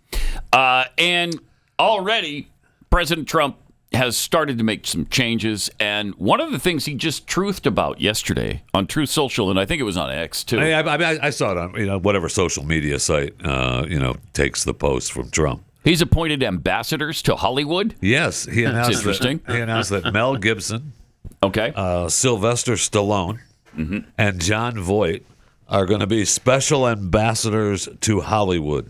And already, President Trump has started to make some changes. And one of the things he just truthed about yesterday on Truth Social, and I think it was on X, too. I saw it on whatever social media site, takes the post from Trump. He's appointed ambassadors to Hollywood? Yes. He announced that Mel Gibson, Sylvester Stallone, and John Voight are going to be special ambassadors to Hollywood.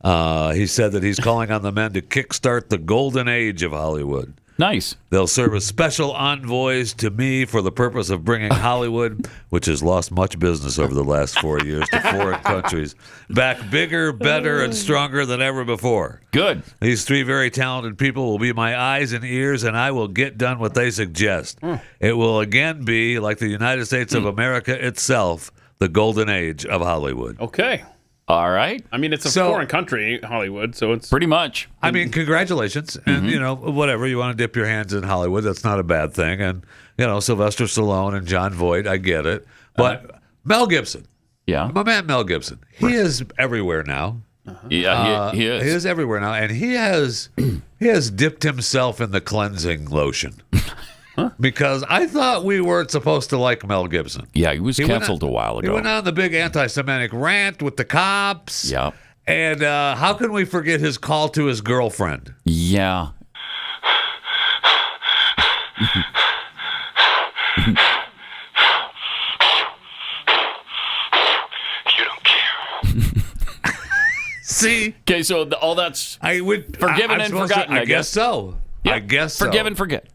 He said that he's calling on the men to kickstart the golden age of Hollywood. Nice. They'll serve as special envoys to me for the purpose of bringing Hollywood, which has lost much business over the last 4 years, to foreign countries, back bigger, better, and stronger than ever before. Good. These 3 very talented people will be my eyes and ears, and I will get done what they suggest. It will again be, like the United States of America itself, the golden age of Hollywood. Okay. All right. I mean, it's a foreign country, Hollywood, so it's pretty much. I mean, congratulations, and whatever you want to dip your hands in Hollywood, that's not a bad thing. And Sylvester Stallone and Jon Voight, I get it. But Mel Gibson, my man Mel Gibson, he is everywhere now. Yeah, he is. He is everywhere now, and he has dipped himself in the cleansing lotion. Because I thought we weren't supposed to like Mel Gibson. Yeah, he was canceled a while ago. He went on the big anti-Semitic rant with the cops. Yeah. And how can we forget his call to his girlfriend? Yeah. You don't care. See? Okay, so all that's forgiven and forgotten, I guess. So. Yeah, I guess so. Forgive and forget.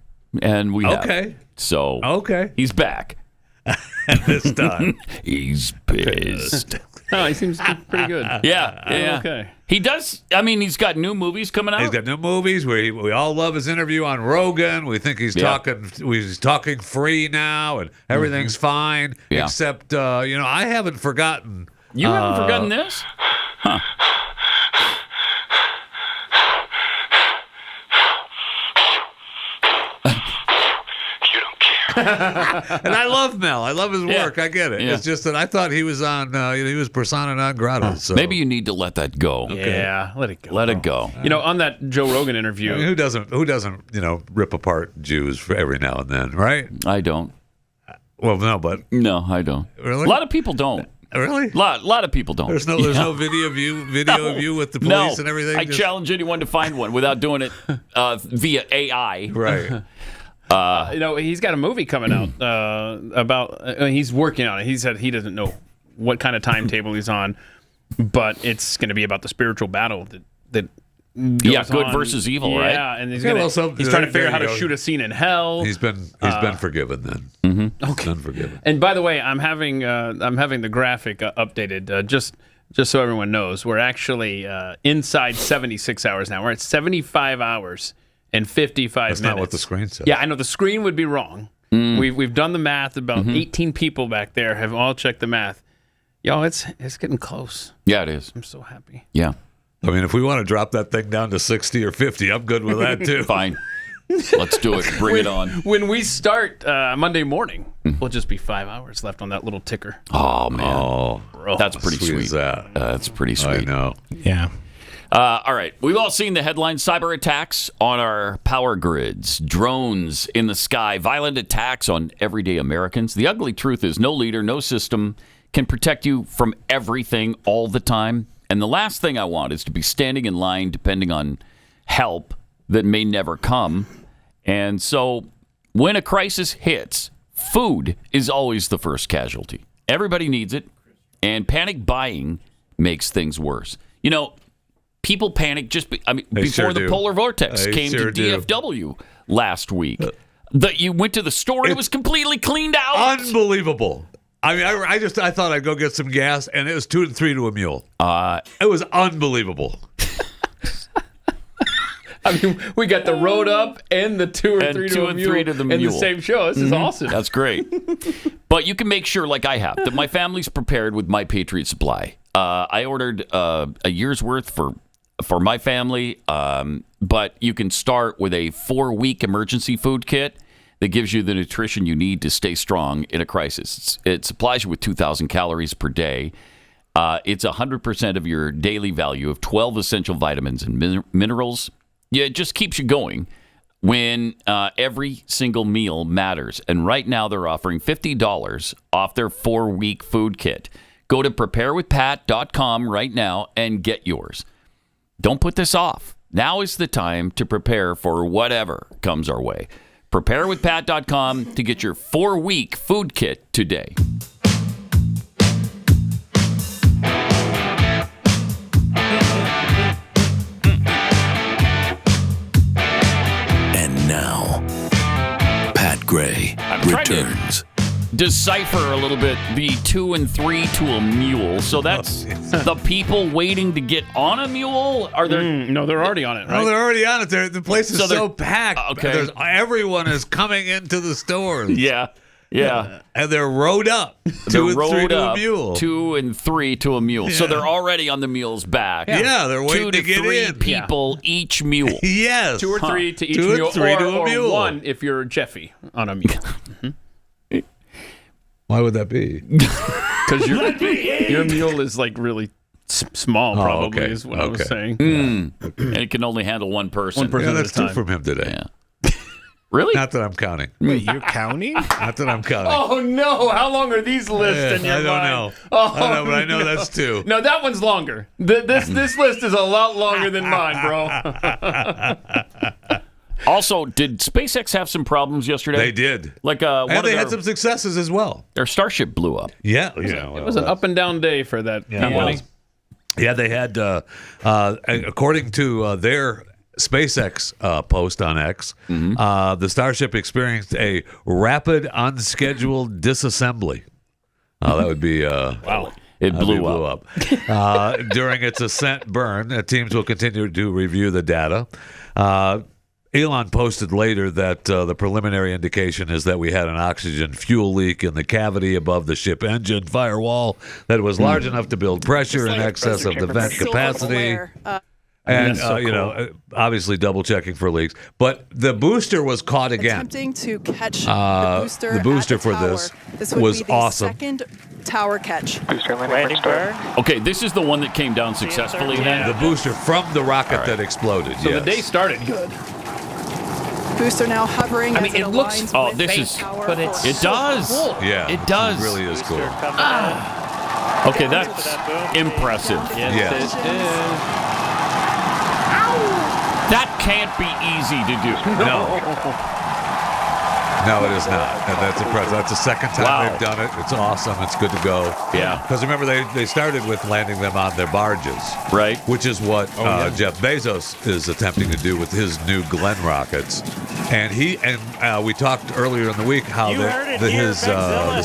And we have. Okay. So he's back. This time. He's pissed. Oh, he seems pretty good. Yeah. Okay. He does. I mean, he's got new movies coming out. He's got new movies. We all love his interview on Rogan. We think he's talking free now, and everything's fine. Yeah. Except, I haven't forgotten. You haven't forgotten this? Huh. And I love Mel. I love his work. I get it. Yeah. It's just that I thought he was on. He was persona non grata. So maybe you need to let that go. Yeah, let it go. Let it go. On that Joe Rogan interview, I mean, who doesn't rip apart Jews for every now and then, right? I don't. Well, no, but no, I don't. Really? A lot of people don't. Really? Lot of people don't. There's no video of you with the police and everything. I challenge anyone to find one without doing it via AI. Right. He's got a movie coming out about. He's working on it. He said he doesn't know what kind of timetable he's on, but it's going to be about the spiritual battle that goes good on. versus evil, right? Yeah, and he's trying to figure out how to shoot a scene in hell. He's been forgiven then. Mm-hmm. Okay. Been forgiven. And by the way, I'm having the graphic updated just so everyone knows. We're actually inside 76 hours now. We're at 75 hours. And 55 minutes. That's not what the screen says. Yeah, I know the screen would be wrong. We've done the math. About 18 people back there have all checked the math. Yo, it's getting close. Yeah, it is. I'm so happy. Yeah. I mean, if we want to drop that thing down to 60 or 50, I'm good with that too. Fine. Let's do it. Bring it on. When we start Monday morning, we'll just be 5 hours left on that little ticker. Oh, man. Oh, that's pretty sweet. Is that? That's pretty sweet. I know. Yeah. All right. We've all seen the headlines: cyber attacks on our power grids, drones in the sky, violent attacks on everyday Americans. The ugly truth is no leader, no system can protect you from everything all the time. And the last thing I want is to be standing in line depending on help that may never come. And so when a crisis hits, food is always the first casualty. Everybody needs it. And panic buying makes things worse. People panic before the polar vortex came to DFW last week. You went to the store and it was completely cleaned out. Unbelievable. I mean, I thought I'd go get some gas, and it was 2 and 3 to a mule. It was unbelievable. I mean, we got the road up and the 2 or 3 to a mule in the same show. This is awesome. That's great. But you can make sure, like I have, that my family's prepared with My Patriot Supply. I ordered a year's worth for my family, but you can start with a 4-week emergency food kit that gives you the nutrition you need to stay strong in a crisis. It supplies you with 2,000 calories per day. It's 100% of your daily value of 12 essential vitamins and minerals. Yeah, it just keeps you going when every single meal matters. And right now they're offering $50 off their 4-week food kit. Go to preparewithpat.com right now and get yours. Don't put this off. Now is the time to prepare for whatever comes our way. Preparewithpat.com to get your 4-week food kit today. And now, now. Pat Gray returns. Decipher a little bit the 2 and 3 to a mule. So that's the people waiting to get on a mule? Are there? No, they're already on it, right? Oh, they're already on it. The place is so packed. Okay. Everyone is coming into the stores. Yeah. And they're rowed up. They're 2 and 3 to a mule. 2 and 3 to a mule. So they're already on the mule's back. Yeah, they're waiting 2 to to get 3 in. people each mule. Yes. 2 or 3 to each 2 and mule, 3 to a or mule. 1 if you're Jeffy on a mule. Why would that be? Because your mule is like really small, probably, is what I was saying. And it can only handle one person. One person Yeah, at that's a time. 2 from him today. Yeah. Really? Not that I'm counting. Wait, you're counting? Not that I'm counting. Oh, no. How long are these lists in your I don't mind? know. Oh, I don't know, but I know that's 2. No, that one's longer. This list is a lot longer than mine, bro. Also, did SpaceX have some problems yesterday? They did. Like and they had some successes as well. Their Starship blew up. Yeah. It was an up and down day for that company. Yeah, they had, according to their SpaceX post on X, the Starship experienced a rapid, unscheduled disassembly. That would be... wow. It blew up. During its ascent burn, teams will continue to review the data. Elon posted later that the preliminary indication is that we had an oxygen fuel leak in the cavity above the ship engine firewall that was large enough to build pressure in excess of the vent capacity. And, obviously double checking for leaks. But the booster was caught again. Attempting to catch the booster for tower. This would was be the awesome. Second tower catch. Booster landing burn. Okay, this is the one that came down successfully then? The booster from the rocket that exploded. So yes. the day started good. Booster now hovering. I mean, as it looks. aligns Oh, with this the is. tower But it's for- It does. Cool. Yeah. It does. It really is cool. Okay, that's impressive. Yeah. It is. That can't be easy to do. No, it is not. And that's impressive. That's the second time they've done it. It's awesome. It's good to go. Yeah. Because remember, they started with landing them on their barges. Right. Which is what Jeff Bezos is attempting to do with his new Glenn rockets. And we talked earlier in the week how the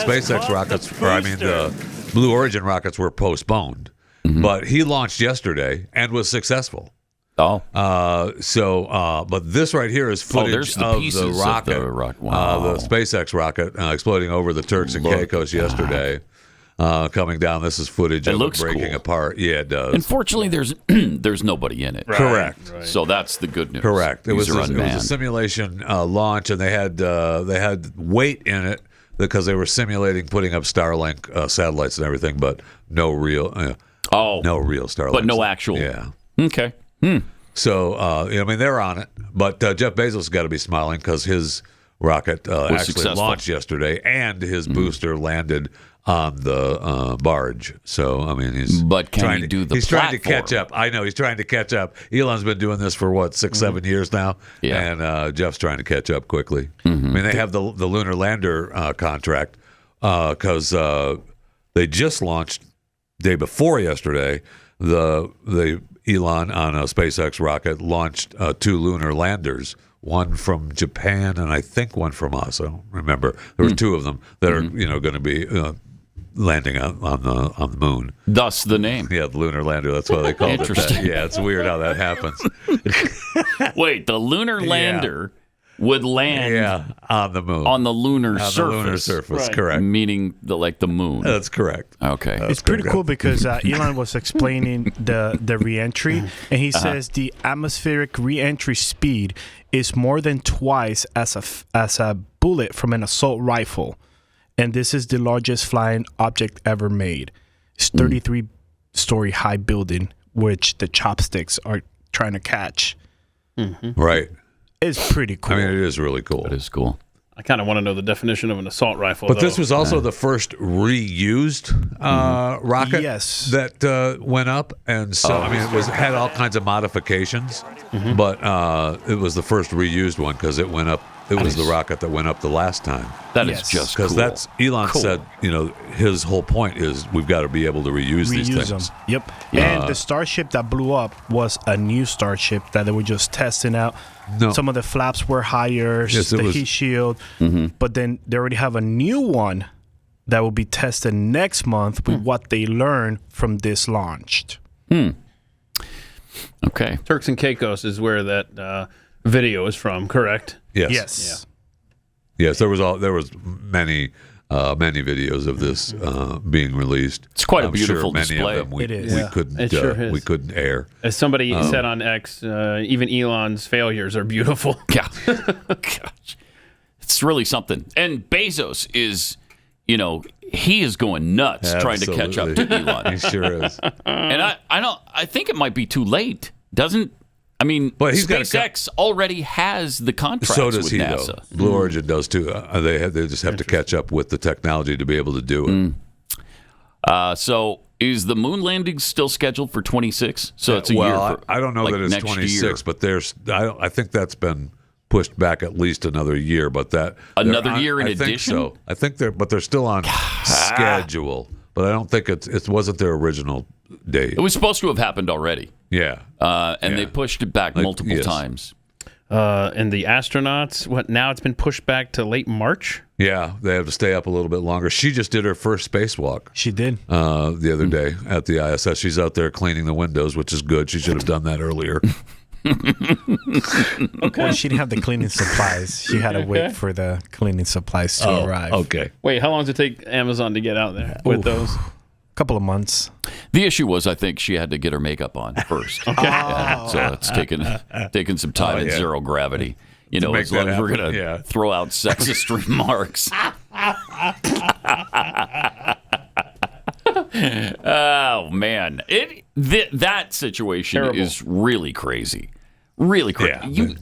SpaceX rockets, the Blue Origin rockets were postponed. But he launched yesterday and was successful. Oh. But this right here is footage the of pieces the rocket, of the wow. the SpaceX rocket exploding over the Turks and Caicos yesterday, coming down. This is footage of it breaking apart. Yeah, it does. Unfortunately, there's nobody in it. Right. Correct. Right. So that's the good news. Correct. It was These are a unmanned. simulation launch, and they had weight in it because they were simulating putting up Starlink satellites and everything, but no real Starlink. But no actual. Yeah. Okay. So, they're on it. But Jeff Bezos has got to be smiling because his rocket actually successful. launched yesterday and his booster landed on the barge. So, he's trying to catch up. I know, he's trying to catch up. Elon's been doing this for, 6-7 years now? Yeah. And Jeff's trying to catch up quickly. They have the lunar lander contract because they just launched day before yesterday. The Elon on a SpaceX rocket launched 2 lunar landers, one from Japan and I think one from us. I don't remember. There were 2 of them that are going to be landing on the moon. Thus the name. Yeah, the lunar lander. That's why they called it that. Yeah, it's weird how that happens. Wait, the lunar lander would land on the moon. On the lunar surface. surface. The lunar surface, correct. Meaning the moon. That's correct. Okay. It's pretty cool because Elon was explaining the re-entry, and he says the atmospheric re-entry speed is more than twice as a bullet from an assault rifle, and this is the largest flying object ever made. It's 33-story high building, which the chopsticks are trying to catch. Right. It's pretty cool. It is really cool. It is cool. I kind of want to know the definition of an assault rifle. But this was also the first reused rocket that went up, and so it had all kinds of modifications, but it was the first reused one because it went up it was the rocket that went up the last time. That is just because cool. that's Elon said. His whole point is we've got to be able to reuse these things. Them. Yep. And the Starship that blew up was a new Starship that they were just testing out. No. Some of the flaps were higher, heat shield, but then they already have a new one that will be tested next month with what they learned from this launch. Okay. Turks and Caicos is where that video is from, correct? Yes. Yes, there was many videos of this being released. It's quite a beautiful many display. of them we couldn't we couldn't air. As somebody said on X, even Elon's failures are beautiful. Yeah. Gosh. It's really something. And Bezos is, he is going nuts trying to catch up to Elon. He sure is. And I think it might be too late. But SpaceX already has the contracts so does with he, NASA. Though. Blue Origin does too. They just have to catch up with the technology to be able to do it. So is the moon landing still scheduled for 26? So it's a year. I don't know that it's 26, but I think that's been pushed back at least another year. But another year in addition. I think so. I think they're still on schedule. But I don't think it wasn't their original date. It was supposed to have happened already. Yeah. They pushed it back multiple times. And the astronauts, now it's been pushed back to late March? Yeah, they have to stay up a little bit longer. She just did her first spacewalk. She did. The other day at the ISS. She's out there cleaning the windows, which is good. She should have done that earlier. Well, she didn't have the cleaning supplies. She had to wait for the cleaning supplies to arrive. Okay. Wait, how long does it take Amazon to get out there with those? Couple of months. The issue was, I think she had to get her makeup on first. Okay. So it's taken some time in zero gravity. As long as we're going to throw out sexist remarks. Oh, man. That situation is really crazy. Really crazy.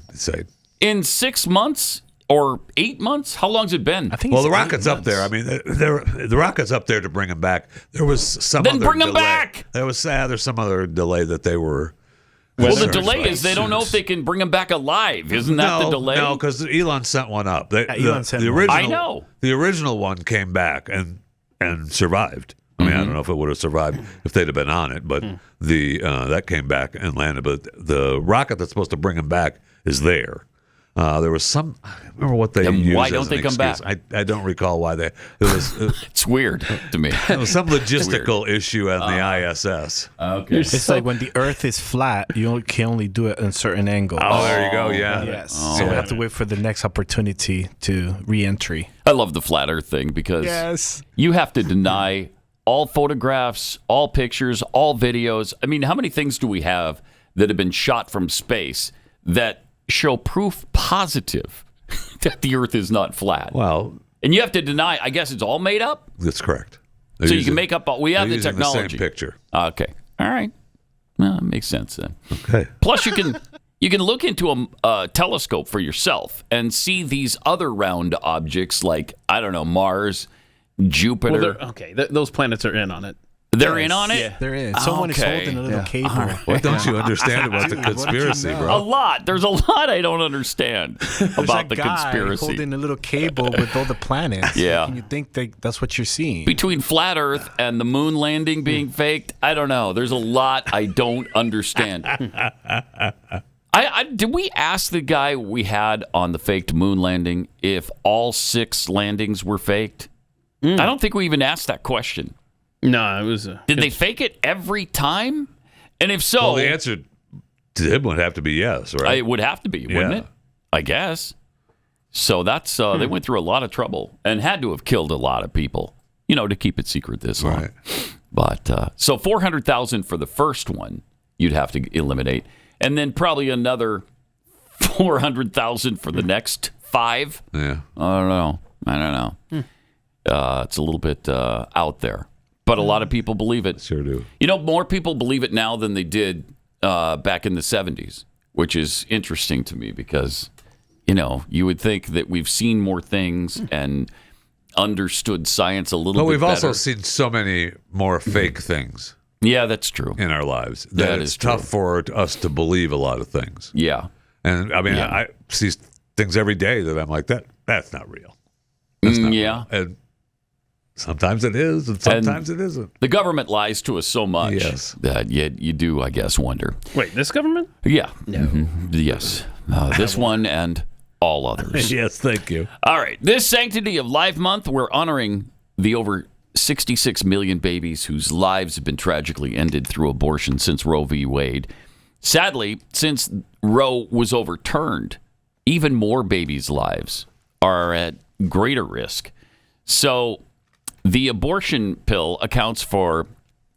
In 6 months or 8 months? How long's it been? I think the rocket's up there. I mean, the rocket's up there to bring him back. There was some other bring him delay. back! There's some other delay that they were... Well, the delay is they don't know if they can bring him back alive. Isn't that the delay? No, because Elon sent one up. Elon sent one. I know. The original one came back and survived. I mean, I don't know if it would have survived if they'd have been on it, but that came back and landed. But the rocket that's supposed to bring him back is there. There was some. I remember what they used. Why don't they come back? I don't recall why they. It was. It's weird to me. It was some logistical issue on the ISS. Okay. It's like when the Earth is flat, you can only do it in certain angles. Oh, there you go. Yeah. Yes. So we have to wait for the next opportunity to re-entry. I love the flat Earth thing because you have to deny all photographs, all pictures, all videos. I mean, how many things do we have that have been shot from space that show proof positive that the Earth is not flat? Well, and you have to deny. I guess it's all made up. That's correct. So you can make up. We have the technology. The same picture. Okay. All right. Well, that makes sense then. Okay. Plus, you can look into a telescope for yourself and see these other round objects like Mars, Jupiter. Well, those planets are in on it. They're in on it? Yeah, they're in. Someone is holding a little cable. What don't you understand about the conspiracy, bro? A lot. There's a lot I don't understand about the conspiracy. Holding a little cable with all the planets. Yeah. And you think that's what you're seeing. Between flat Earth and the moon landing being faked, I don't know. There's a lot I don't understand. Did we ask the guy we had on the faked moon landing if all 6 landings were faked? I don't think we even asked that question. No, it was. Did they fake it every time? And if so, well, the answer to him would have to be yes, right? It would have to be, wouldn't it? I guess. So that's they went through a lot of trouble and had to have killed a lot of people, to keep it secret this long. But so 400,000 for the first one, you'd have to eliminate, and then probably another 400,000 for the next 5. Yeah, I don't know. It's a little bit out there. But a lot of people believe it. Sure do. More people believe it now than they did back in the 70s, which is interesting to me because, you would think that we've seen more things and understood science a little bit better. But we've also seen so many more fake things. Yeah, that's true. In our lives. That it's tough for us to believe a lot of things. Yeah. And, I mean, I see things every day that I'm like, that's not real. That's not real. And sometimes it is, and sometimes it isn't. The government lies to us so much that you do, I guess, wonder. Wait, this government? Yeah. No. Yes. This one and all others. Yes, thank you. All right. This Sanctity of Life Month, we're honoring the over 66 million babies whose lives have been tragically ended through abortion since Roe v. Wade. Sadly, since Roe was overturned, even more babies' lives are at greater risk. So the abortion pill accounts for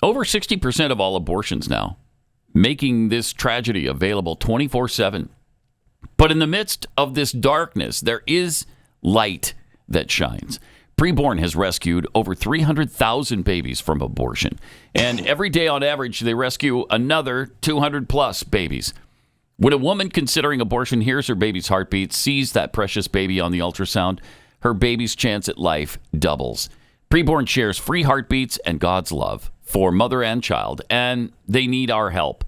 over 60% of all abortions now, making this tragedy available 24/7. But in the midst of this darkness, there is light that shines. Preborn has rescued over 300,000 babies from abortion. And every day on average, they rescue another 200 plus babies. When a woman considering abortion hears her baby's heartbeat, sees that precious baby on the ultrasound, her baby's chance at life doubles. Preborn shares free heartbeats and God's love for mother and child, and they need our help.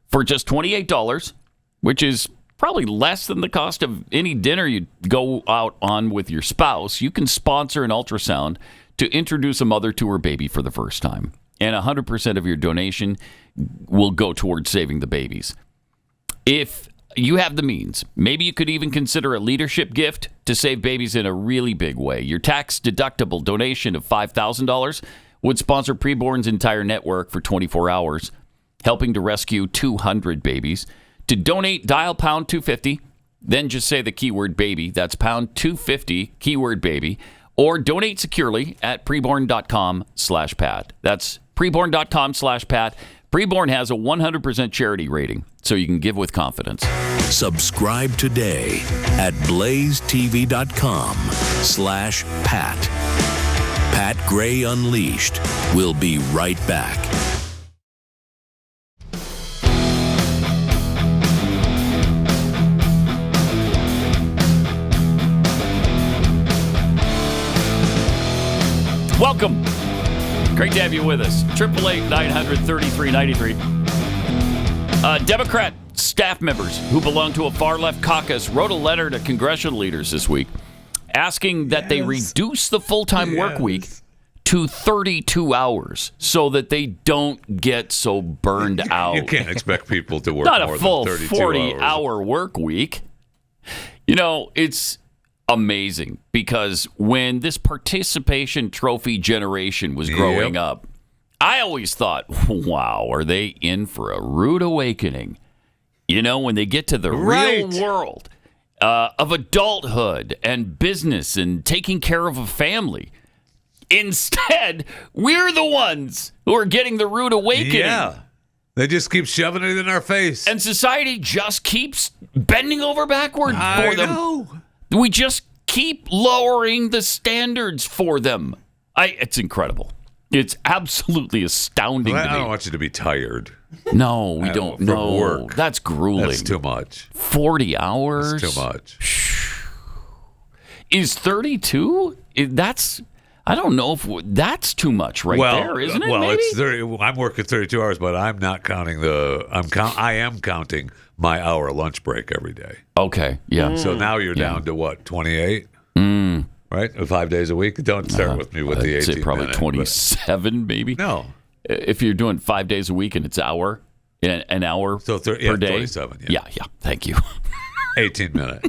For just $28, which is probably less than the cost of any dinner you'd go out on with your spouse, you can sponsor an ultrasound to introduce a mother to her baby for the first time. And 100% of your donation will go towards saving the babies. If you have the means, maybe you could even consider a leadership gift to save babies in a really big way. Your tax-deductible donation of $5,000 would sponsor Preborn's entire network for 24 hours, helping to rescue 200 babies. To donate, dial pound 250, then just say the keyword baby. That's pound 250, keyword baby. Or donate securely at preborn.com/Pat. That's preborn.com/Pat. Preborn has a 100% charity rating, so you can give with confidence. Subscribe today at blazetv.com/Pat. Pat Gray Unleashed. We'll be right back. Welcome. Great to have you with us. 888-900-3393. Democrat staff members who belong to a far-left caucus wrote a letter to congressional leaders this week asking that they reduce the full-time work week to 32 hours so that they don't get so burned out. You can't expect people to work Not more a full than 32 40-hour work week. You know, it's amazing because when this participation trophy generation was growing up, I always thought, wow, are they in for a rude awakening? You know, when they get to the real world of adulthood and business and taking care of a family. Instead, we're the ones who are getting the rude awakening. Yeah. They just keep shoving it in our face. And society just keeps bending over backward for them. I know. We just keep lowering the standards for them. It's incredible. It's absolutely astounding to me. I don't want you to be tired. No, we don't. No, work. That's grueling. That's too much. 40 hours? That's too much. Is 32? That's... I don't know if that's too much there, isn't it? Well, maybe? It's 30. I'm working 32 hours, but I'm not counting I am counting my hour lunch break every day. Okay, yeah. So now you're down to what, 28? Right, 5 days a week. Don't start with me with the 18. I'd say probably 27, maybe. No, if you're doing 5 days a week and it's an hour so per day. 27. Yeah. Thank you. 18 minute.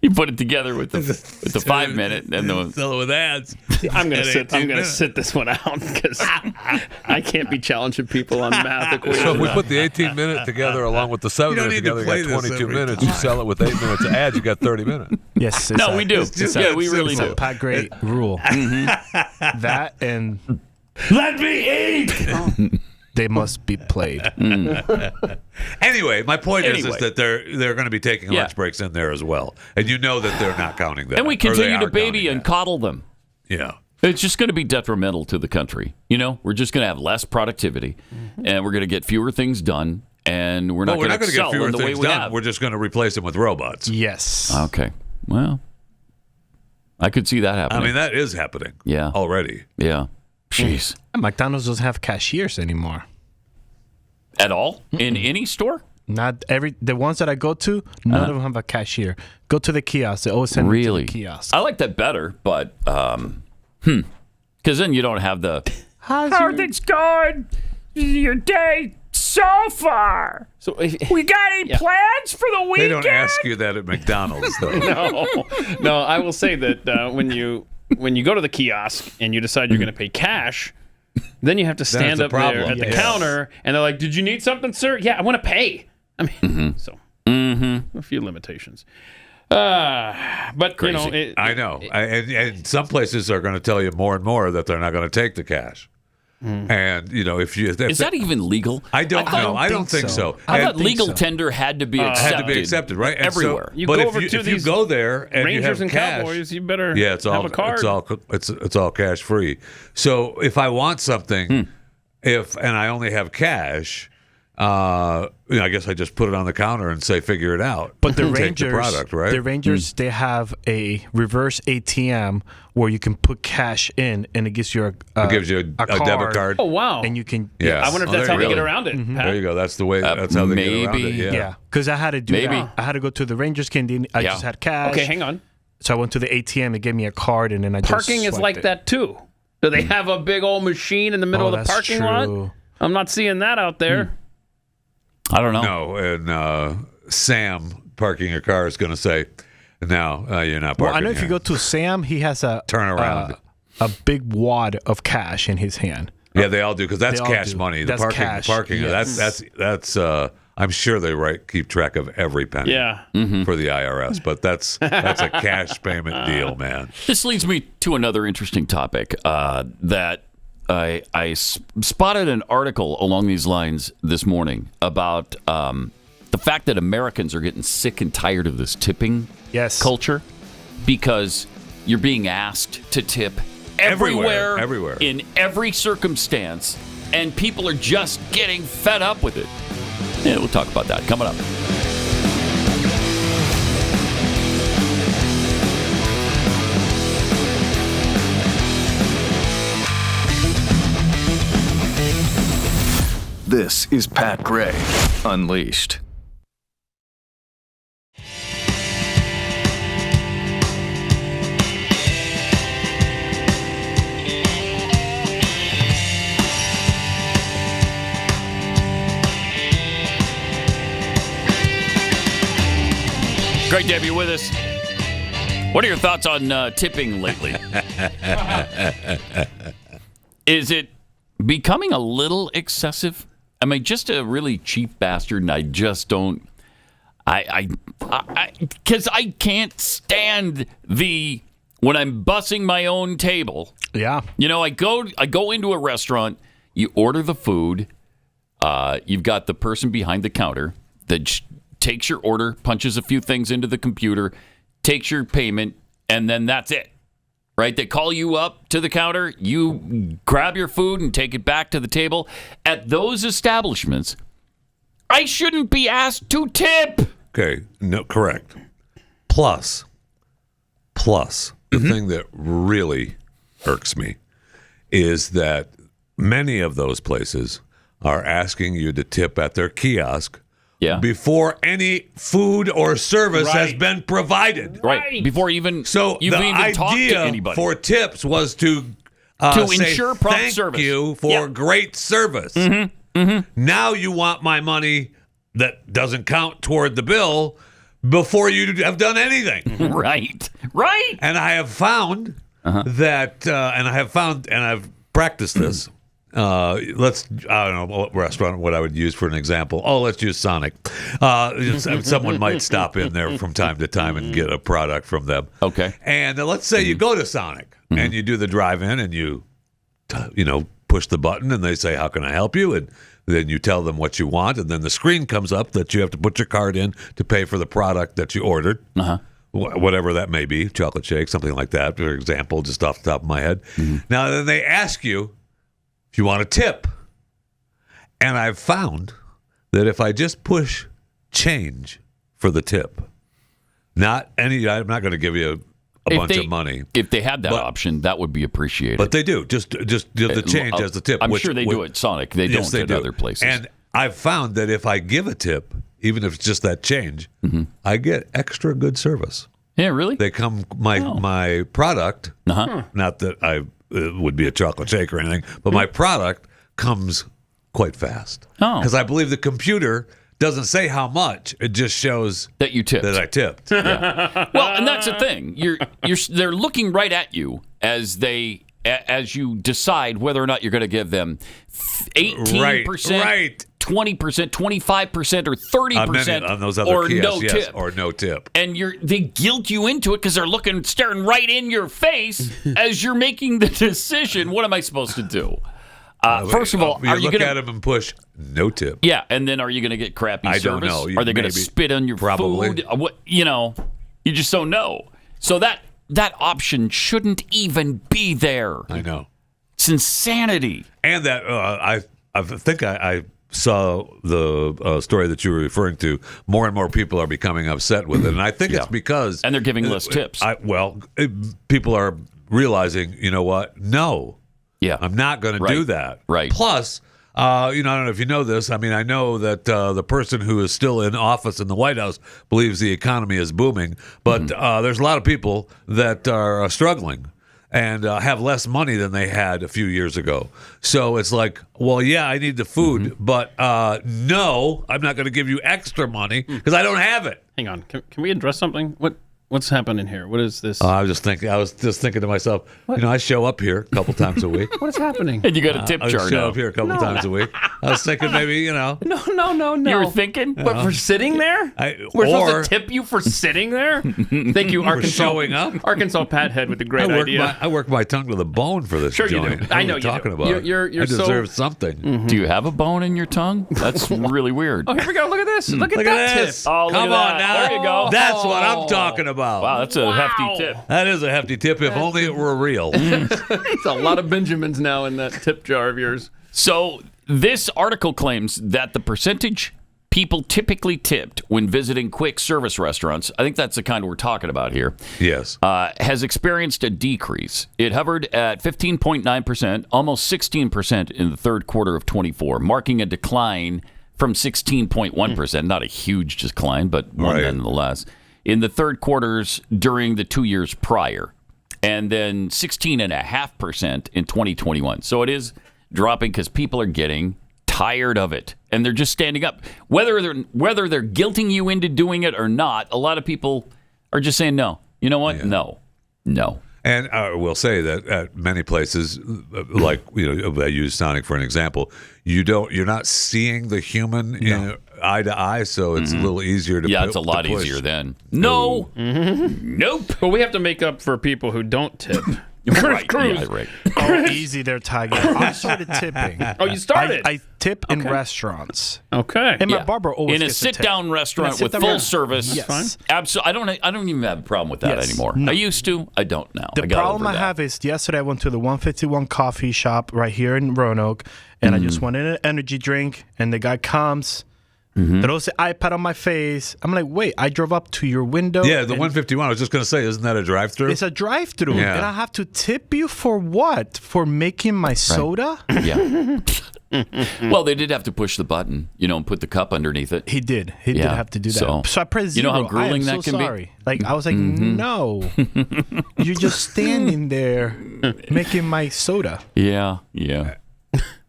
You put it together with the 5 minute and the fill it with ads. I'm gonna sit this one out because I can't be challenging people on math equations. So if we put the 18 minute together along with the 7 minute together, you got 22 minutes. You sell it with 8 minutes of ads, you got 30 minutes. Yes. No, we do. We really do. Pat Gray rule. That and let me eat. They must be played. Anyway, my point is that they're going to be taking lunch breaks in there as well, and you know that they're not counting that. And we continue to baby and coddle them. Yeah, it's just going to be detrimental to the country. You know, we're just going to have less productivity, and we're going to get fewer things done, and we're not going to excel in the way we have. We're just going to replace them with robots. Yes. Okay. Well, I could see that happening. I mean, that is happening. Yeah. Already. Yeah. Jeez. McDonald's doesn't have cashiers anymore. At all? In any store? Not the ones that I go to, none of them have a cashier. Go to the kiosk. They always send me to the kiosk. I like that better, but because then you don't have the how are things going? Your day so far. So we got any plans for the weekend? They don't ask you that at McDonald's, though. No. I will say that when you go to the kiosk and you decide you're going to pay cash. Then you have to stand up there at the counter, and they're like, "Did you need something, sir?" "Yeah, I want to pay." I mean, a few limitations. But crazy. I know, and some places are going to tell you more and more that they're not going to take the cash. And if you is that even legal? I don't know. I don't think so. I thought legal tender had to be accepted. Had to be accepted, right? Everywhere. But if you go there and Rangers you have and cash, Cowboys, you better have a card. It's all cash free. So if I want something, and I only have cash. I guess I just put it on the counter and say, figure it out. But the Take Rangers, the product, right? The Rangers, they have a reverse ATM where you can put cash in, and it gives you a debit card. Oh wow! And you can. I wonder if that's how they get around it. There you go. That's the way. That's how they get around it. Yeah. Because I had to do that. I had to go to the Rangers canteen. I just had cash. Okay, hang on. So I went to the ATM. It gave me a card, and then I parking just is like that too. Do they have a big old machine in the middle of the parking lot? I'm not seeing that out there. I don't know. No, and Sam parking your car is going to say, "No, you're not parking." Well, I know if you go to Sam, he has a turnaround, a big wad of cash in his hand. Yeah, they all do because that's cash money. The parking. Yes. That's. I'm sure they keep track of every penny. For the IRS, but that's a cash payment deal, man. This leads me to another interesting topic that. I spotted an article along these lines this morning about the fact that Americans are getting sick and tired of this tipping culture because you're being asked to tip everywhere, in every circumstance, and people are just getting fed up with it. Yeah, we'll talk about that coming up. This is Pat Gray Unleashed. Great to have you with us. What are your thoughts on tipping lately? Is it becoming a little excessive? I mean, just a really cheap bastard, and I just don't. Because I can't stand when I'm bussing my own table. Yeah. I go into a restaurant. You order the food. You've got the person behind the counter that takes your order, punches a few things into the computer, takes your payment, and then that's it. Right? They call you up to the counter, you grab your food and take it back to the table. At those establishments, I shouldn't be asked to tip. Okay, no, correct. Plus, the thing that really irks me is that many of those places are asking you to tip at their kiosk before any food or service has been provided. Right. Before even you've even talked to anybody. For tips was to ensure prompt thank service. You for great service. Now you want my money that doesn't count toward the bill before you have done anything. Right. And I have found that, and I've practiced this. I don't know what restaurant, what I would use for an example. Oh, let's use Sonic. Someone might stop in there from time to time and get a product from them. Okay. And let's say you go to Sonic and you do the drive-in and you push the button and they say, "How can I help you?" And then you tell them what you want, and then the screen comes up that you have to put your card in to pay for the product that you ordered. Whatever that may be, chocolate shake, something like that, for example, just off the top of my head. Now, then they ask you if you want a tip. And I've found that if I just push change for the tip, I'm not going to give you a bunch of money. If they had that option, that would be appreciated. But they do. Just do the change as the tip. I'm sure they do at Sonic. They don't at other places. And I've found that if I give a tip even if it's just that change, I get extra good service. Yeah, really? They come my product. Not that it would be a chocolate shake or anything, but my product comes quite fast. Because I believe the computer doesn't say how much; it just shows that you tipped. That I tipped. Yeah. Well, and that's the thing. They're looking right at you as you decide whether or not you're going to give them 18%, right. 20%, 25%, or 30% on those other or kiosks, no tip. Or no tip. And they guilt you into it because they're staring right in your face as you're making the decision. What am I supposed to do? First of all, are you going to look at them and push no tip? Yeah, and then are you going to get crappy service? I don't know. Are they going to spit on your food? What you just don't know. So that option shouldn't even be there. I know. It's insanity. And that I think I saw the story that you were referring to. More and more people are becoming upset with it, and I think it's because they're giving less tips. People are realizing, you know what? No. Yeah, I'm not going to do that. Right. Plus, I don't know if you know this. I mean, I know that the person who is still in office in the White House believes the economy is booming, but there's a lot of people that are struggling and have less money than they had a few years ago. So it's like, well, yeah, I need the food, but no, I'm not going to give you extra money because I don't have it. Hang on. Can we address something? What's happening here? What is this? I was just thinking to myself, I show up here a couple times a week. What is happening? And you got a tip jar I show up here a couple times a week. I was thinking maybe, No. You were thinking? What, for sitting there? We're supposed to tip you for sitting there? Thank you, Arkansas. For showing up? Arkansas PatHead with the great idea. I work my tongue to the bone for this joint. You do. I know you do. Talking about you're I deserve something. Mm-hmm. Do you have a bone in your tongue? That's really weird. Oh, here we go. Look at this. Look at that this. tip. Oh, Come on now. There you go. That's what I'm talking about. Wow, that's a hefty tip. That is a hefty tip, if only it were real. It's a lot of Benjamins now in that tip jar of yours. So this article claims that the percentage people typically tipped when visiting quick service restaurants, I think that's the kind we're talking about here, yes, has experienced a decrease. It hovered at 15.9%, almost 16% in the third quarter of 24, marking a decline from 16.1%. Not a huge decline, but one nonetheless. In the third quarters during the 2 years prior, and then 16.5% in 2021. So it is dropping because people are getting tired of it, and they're just standing up. Whether they're guilting you into doing it or not, a lot of people are just saying no. You know what? Yeah. No. And I will say that at many places, like I use Sonic for an example, you're not seeing the human eye to eye, so it's a little easier to. Yeah, it's a lot easier then. No, nope. But we have to make up for people who don't tip. Right. Oh, easy there, Tiger. I started tipping. Oh, you started? I tip in restaurants. Okay. And my barber always in a gets sit-down restaurant with full service. Yes. Absolutely. I don't even have a problem with that anymore. No. I used to. I don't now. The problem I have is yesterday I went to the 151 coffee shop right here in Roanoke, and I just wanted an energy drink, and the guy comes. Throws the iPad on my face. I'm like, wait, I drove up to your window. Yeah, the 151. I was just going to say, isn't that a drive-through? It's a drive-through. Yeah. And I have to tip you for what? For making my soda? Yeah. Well, they did have to push the button, and put the cup underneath it. He did. He did have to do that. So I pressed zero. You know how grueling that can be? Like, I was like, no. You're just standing there making my soda. Yeah.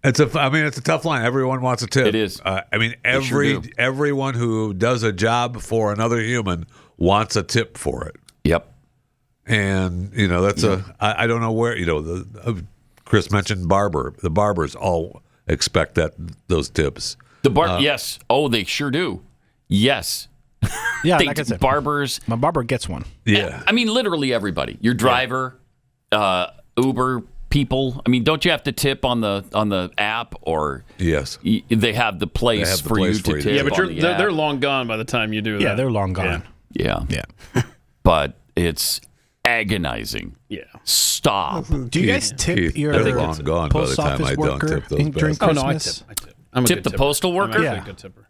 It's a tough line. Everyone wants a tip. It is. Everyone who does a job for another human wants a tip for it. Yep. And that's I don't know where Chris mentioned barber. The barbers all expect those tips. Yes. Oh, they sure do. Yes. Yeah, like I said, barbers. My barber gets one. Yeah. I mean, literally everybody. Your driver, Uber people. I mean, don't you have to tip on the app, or yes, they have the place for you to tip? Yeah, but they're long gone by the time you do that. Yeah, they're long gone. Yeah. But it's agonizing. Yeah. Stop. Do you guys tip your they're long gone by the time I don't tip those during bastards. Christmas? Oh, no, I tip. I'm a tip good the tipper. postal worker? I'm a good tipper.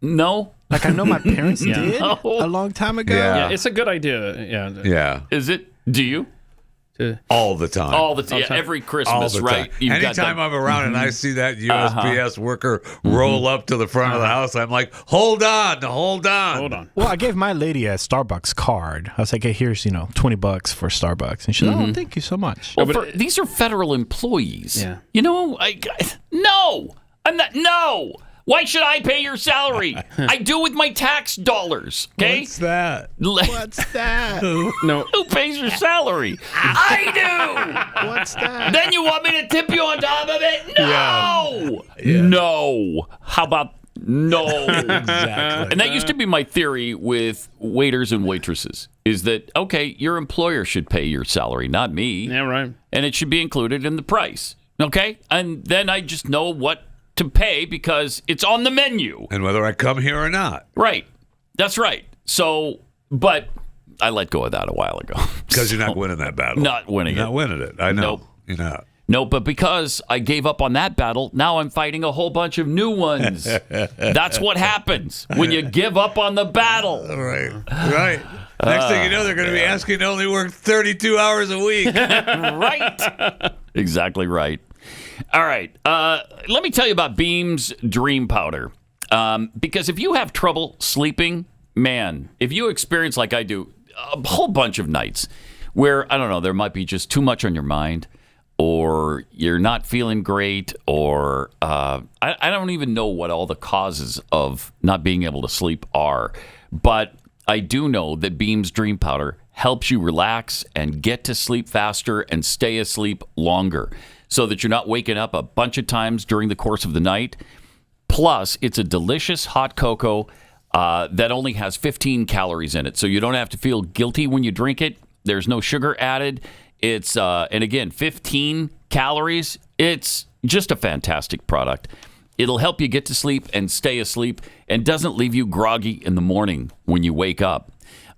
No. Like, I know my parents did a long time ago. Yeah, it's a good idea. Yeah. Is it? Do you? all the time. All the time. Yeah, every Christmas, right? Anytime I'm around and I see that USPS worker roll up to the front of the house, I'm like, hold on. Well, I gave my lady a Starbucks card. I was like, hey, here's, $20 for Starbucks. And she's like, oh, thank you so much. Well, these are federal employees. Yeah. No. I'm not. No. Why should I pay your salary? I do with my tax dollars. Okay. What's that? No. Who pays your salary? I do. What's that? Then you want me to tip you on top of it? No. Yeah. No. How about no? Exactly. And that used to be my theory with waiters and waitresses, is that, okay, your employer should pay your salary, not me. Yeah, right. And it should be included in the price. Okay? And then I just know what to pay because it's on the menu. And whether I come here or not. Right. That's right. So, but I let go of that a while ago. Because you're not winning that battle. Not winning You're not winning it. I know. Nope. You're not. No, but because I gave up on that battle, now I'm fighting a whole bunch of new ones. That's what happens when you give up on the battle. Right. Next thing you know, they're going to be asking to only work 32 hours a week. Right. Exactly right. All right. Let me tell you about Beam's Dream Powder. Because if you have trouble sleeping, man, if you experience like I do, a whole bunch of nights where, I don't know, there might be just too much on your mind, or you're not feeling great, or I don't even know what all the causes of not being able to sleep are. But I do know that Beam's Dream Powder helps you relax and get to sleep faster and stay asleep longer, so that you're not waking up a bunch of times during the course of the night. Plus, it's a delicious hot cocoa that only has 15 calories in it, so you don't have to feel guilty when you drink it. There's no sugar added. It's and again, 15 calories. It's just a fantastic product. It'll help you get to sleep and stay asleep and doesn't leave you groggy in the morning when you wake up.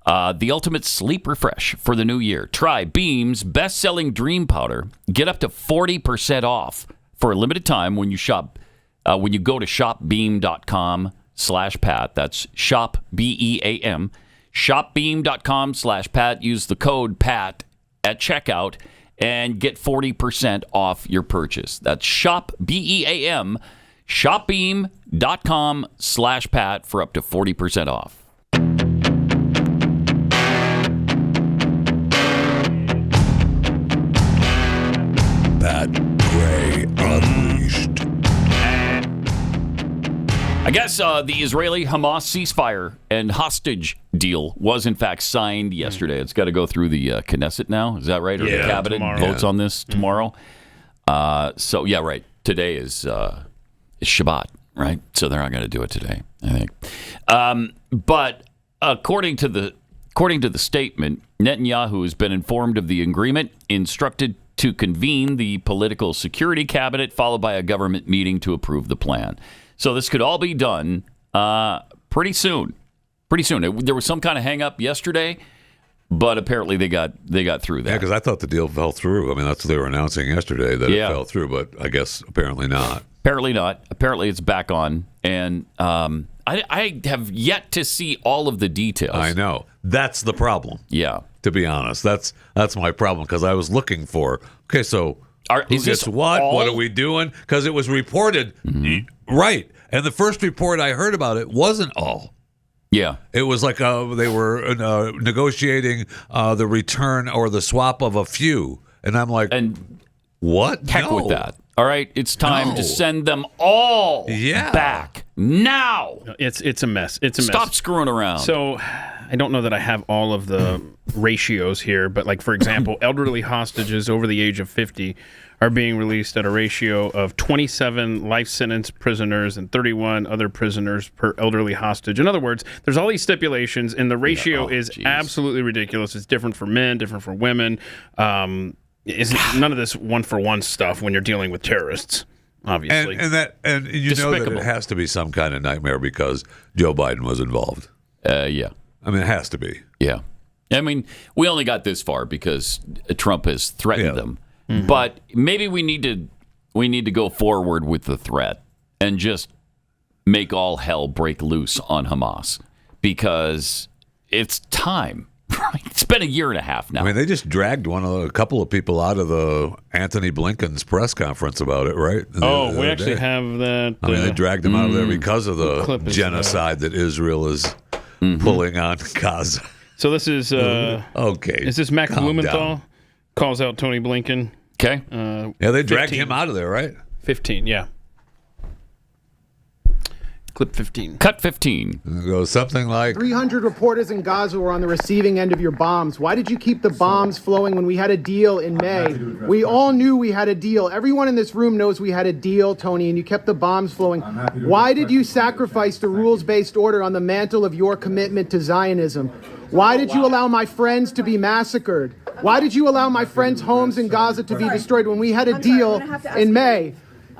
The ultimate sleep refresh for the new year. Try Beam's best-selling Dream Powder. Get up to 40% off for a limited time when you shop. When you go to shopbeam.com/Pat. That's shop BEAM. Shopbeam.com/Pat. Use the code PAT at checkout and get 40% off your purchase. That's shop BEAM. Shopbeam.com/Pat for up to 40% off. Pat Gray Unleashed. I guess the Israeli-Hamas ceasefire and hostage deal was in fact signed yesterday. It's got to go through the Knesset now. Is that right? Or the cabinet votes on this tomorrow. So yeah, right. Today is Shabbat, right? So they're not going to do it today, I think. But according to the statement, Netanyahu has been informed of the agreement, instructed to convene the political security cabinet, followed by a government meeting to approve the plan. So this could all be done pretty soon. Pretty soon. There was some kind of hang up yesterday, but apparently they got through that. Yeah, because I thought the deal fell through. I mean, that's what they were announcing yesterday, that it fell through, but I guess apparently not. Apparently not. Apparently it's back on, and I have yet to see all of the details. I know. That's the problem. Yeah. To be honest, that's my problem, because I was looking for, okay, so who gets what? What are we doing? Because it was reported, right, and the first report I heard about it wasn't all. Yeah. It was like they were negotiating the return or the swap of a few, and I'm like, what? Heck with that. All right, it's time to send them all back now. It's a mess. It's a mess. Stop screwing around. So I don't know that I have all of the ratios here, but like, for example, elderly hostages over the age of 50 are being released at a ratio of 27 life sentence prisoners and 31 other prisoners per elderly hostage. In other words, there's all these stipulations, and the ratio is absolutely ridiculous. It's different for men, different for women. It's none of this one-for-one stuff when you're dealing with terrorists, obviously. And you know that it has to be some kind of nightmare because Joe Biden was involved. Yeah. I mean, it has to be. Yeah. I mean, we only got this far because Trump has threatened them. Mm-hmm. But maybe we need to go forward with the threat and just make all hell break loose on Hamas, because it's time, It's been a year and a half now. I mean, they just dragged a couple of people out of the Anthony Blinken's press conference about it, right? We actually have that. I mean, they dragged them out of there because of the genocide that Israel is pulling on Gaza. So this is okay. Is this Max Blumenthal calls out Tony Blinken? Okay. They dragged him out of there, right? 15, yeah. Clip 15. Cut 15. It goes something like 300 reporters in Gaza were on the receiving end of your bombs. Why did you keep the bombs flowing when we had a deal in May? We all knew we had a deal. Everyone in this room knows we had a deal, Tony, and you kept the bombs flowing. Why did you sacrifice the rules-based order on the mantle of your commitment to Zionism? Why did you allow my friends to be massacred? Why did you allow my friends' homes in Gaza to be destroyed when we had a deal in May?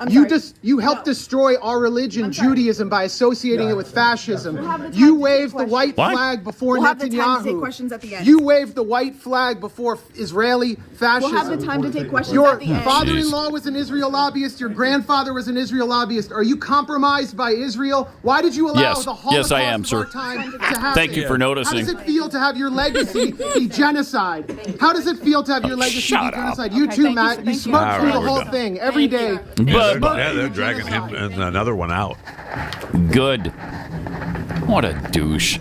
You helped destroy our religion, Judaism, by associating it with fascism. You waved the white flag before Netanyahu. We'll have the time to take questions at the end. You waved the white flag before Israeli fascism. We'll have the time to take questions Your at the end. father-in-law was an Israel lobbyist. Your grandfather was an Israel lobbyist. Are you compromised by Israel? Why did you allow the Holocaust Yes, I am, sir. time to happen? Thank you for noticing. How does it feel to have your legacy be genocide? How does it feel to have your legacy be genocide? You too, Matt. You smirk through the whole thing every day. They're dragging him and another one out. Good. What a douche.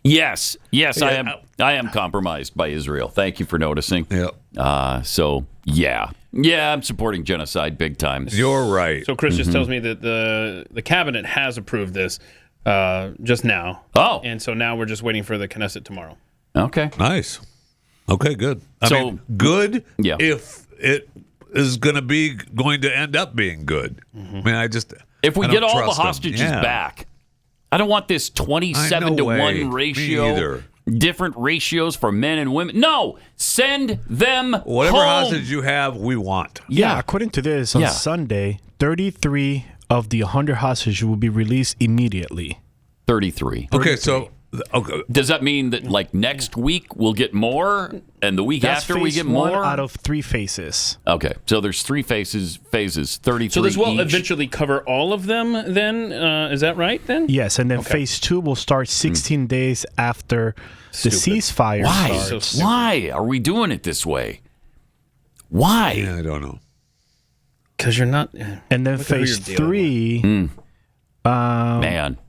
Yes, I am compromised by Israel. Thank you for noticing. Yep. So I'm supporting genocide big time. You're right. So Chris just tells me that the cabinet has approved this just now. Oh. And so now we're just waiting for the Knesset tomorrow. Okay. Nice. Okay, good. I mean, good if it is going to end up being good. I mean, if we get all the trust them. hostages back, I don't want this 27-to-1 ratio. Different ratios for men and women. No, send them whatever home. hostage you have, we want. Yeah, according to this, on Sunday, 33 of the 100 hostages will be released immediately. 33. Okay, so does that mean that like next week we'll get more, and the week after we get more? Out of 3 phases. Okay, so there's 3 phases. 33. So this will each. eventually cover all of them. Then is that right? Then yes, and then phase 2 will start 16 days after the ceasefire starts. Why are we doing it this way? Why? Yeah, I don't know. Because you're not. And then phase 3. Man.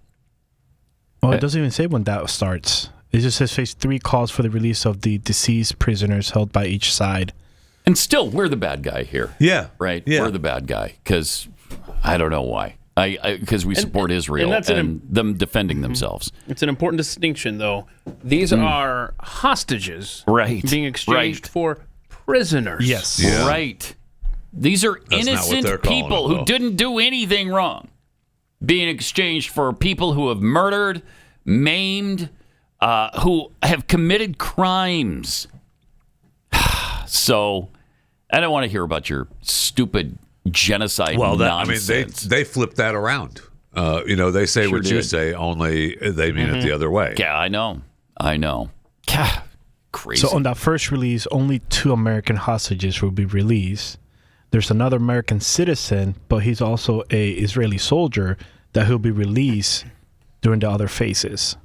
Well, it doesn't even say when that starts. It just says phase 3 calls for the release of the deceased prisoners held by each side. And still, we're the bad guy here. Yeah. Right? Yeah. We're the bad guy because I don't know why. Because we support Israel and them defending themselves. It's an important distinction, though. These are hostages being exchanged for prisoners. Yes. Yeah. Right. These are innocent people who didn't do anything wrong being exchanged for people who have murdered, maimed, who have committed crimes. So I don't want to hear about your stupid genocide nonsense. I mean, they flip that around. They say what you say, only they mean it the other way. Yeah, I know. Crazy. So on that first release, only 2 American hostages will be released. There's another American citizen, but he's also a Israeli soldier that he'll be released during the other phases.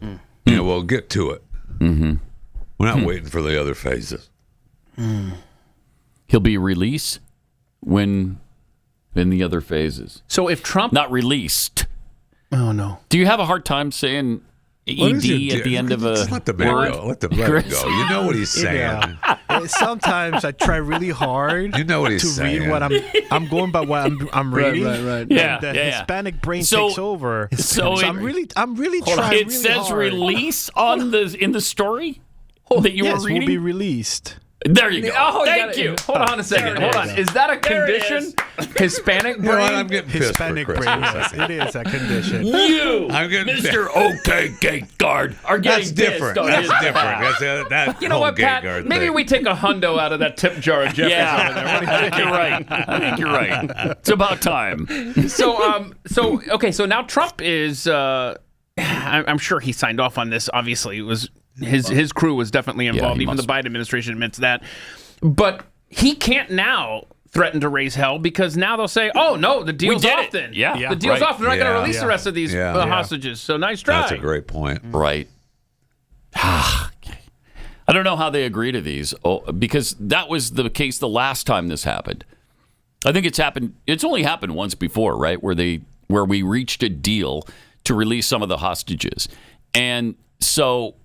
Yeah, we'll get to it. Mm-hmm. We're not waiting for the other phases. He'll be released when in the other phases. So if Trump... Not released. Oh, no. Do you have a hard time saying ED at the end of a Just let the man word? go. Let the man go. You know what he's saying. Yeah. Sometimes I try really hard You know what he's to saying. read what I'm going by what I'm reading. Right. Yeah, And the Hispanic brain takes over. So I'm really trying It really says hard. release in the story that you were reading? will be released. There you go. Oh, Thank you. Hold on a second. Hold on. Is that a condition? Hispanic brain? I'm getting pissed Hispanic for brain. Christmas. Yes, it is a condition. I'm getting Mr. OK Gate Guard are getting That's different. pissed. That's different. That's You know what, Pat? Maybe we take a hundo out of that tip jar of Jeffy's over there. What do you think? You're right. I think you're right. It's about time. So now Trump is. I'm sure he signed off on this. Obviously, it was his crew was definitely involved. he Even must. the Biden administration admits that. But he can't now threaten to raise hell because now they'll say, "Oh no, the deal's did off." it. Then Yeah. the deal's right. off. They're not going to Yeah. release the rest of these hostages. So nice try. That's a great point. Right. I don't know how they agree to these, because that was the case the last time this happened. I think it's happened. It's only happened once before, right? Where we reached a deal to release some of the hostages, and so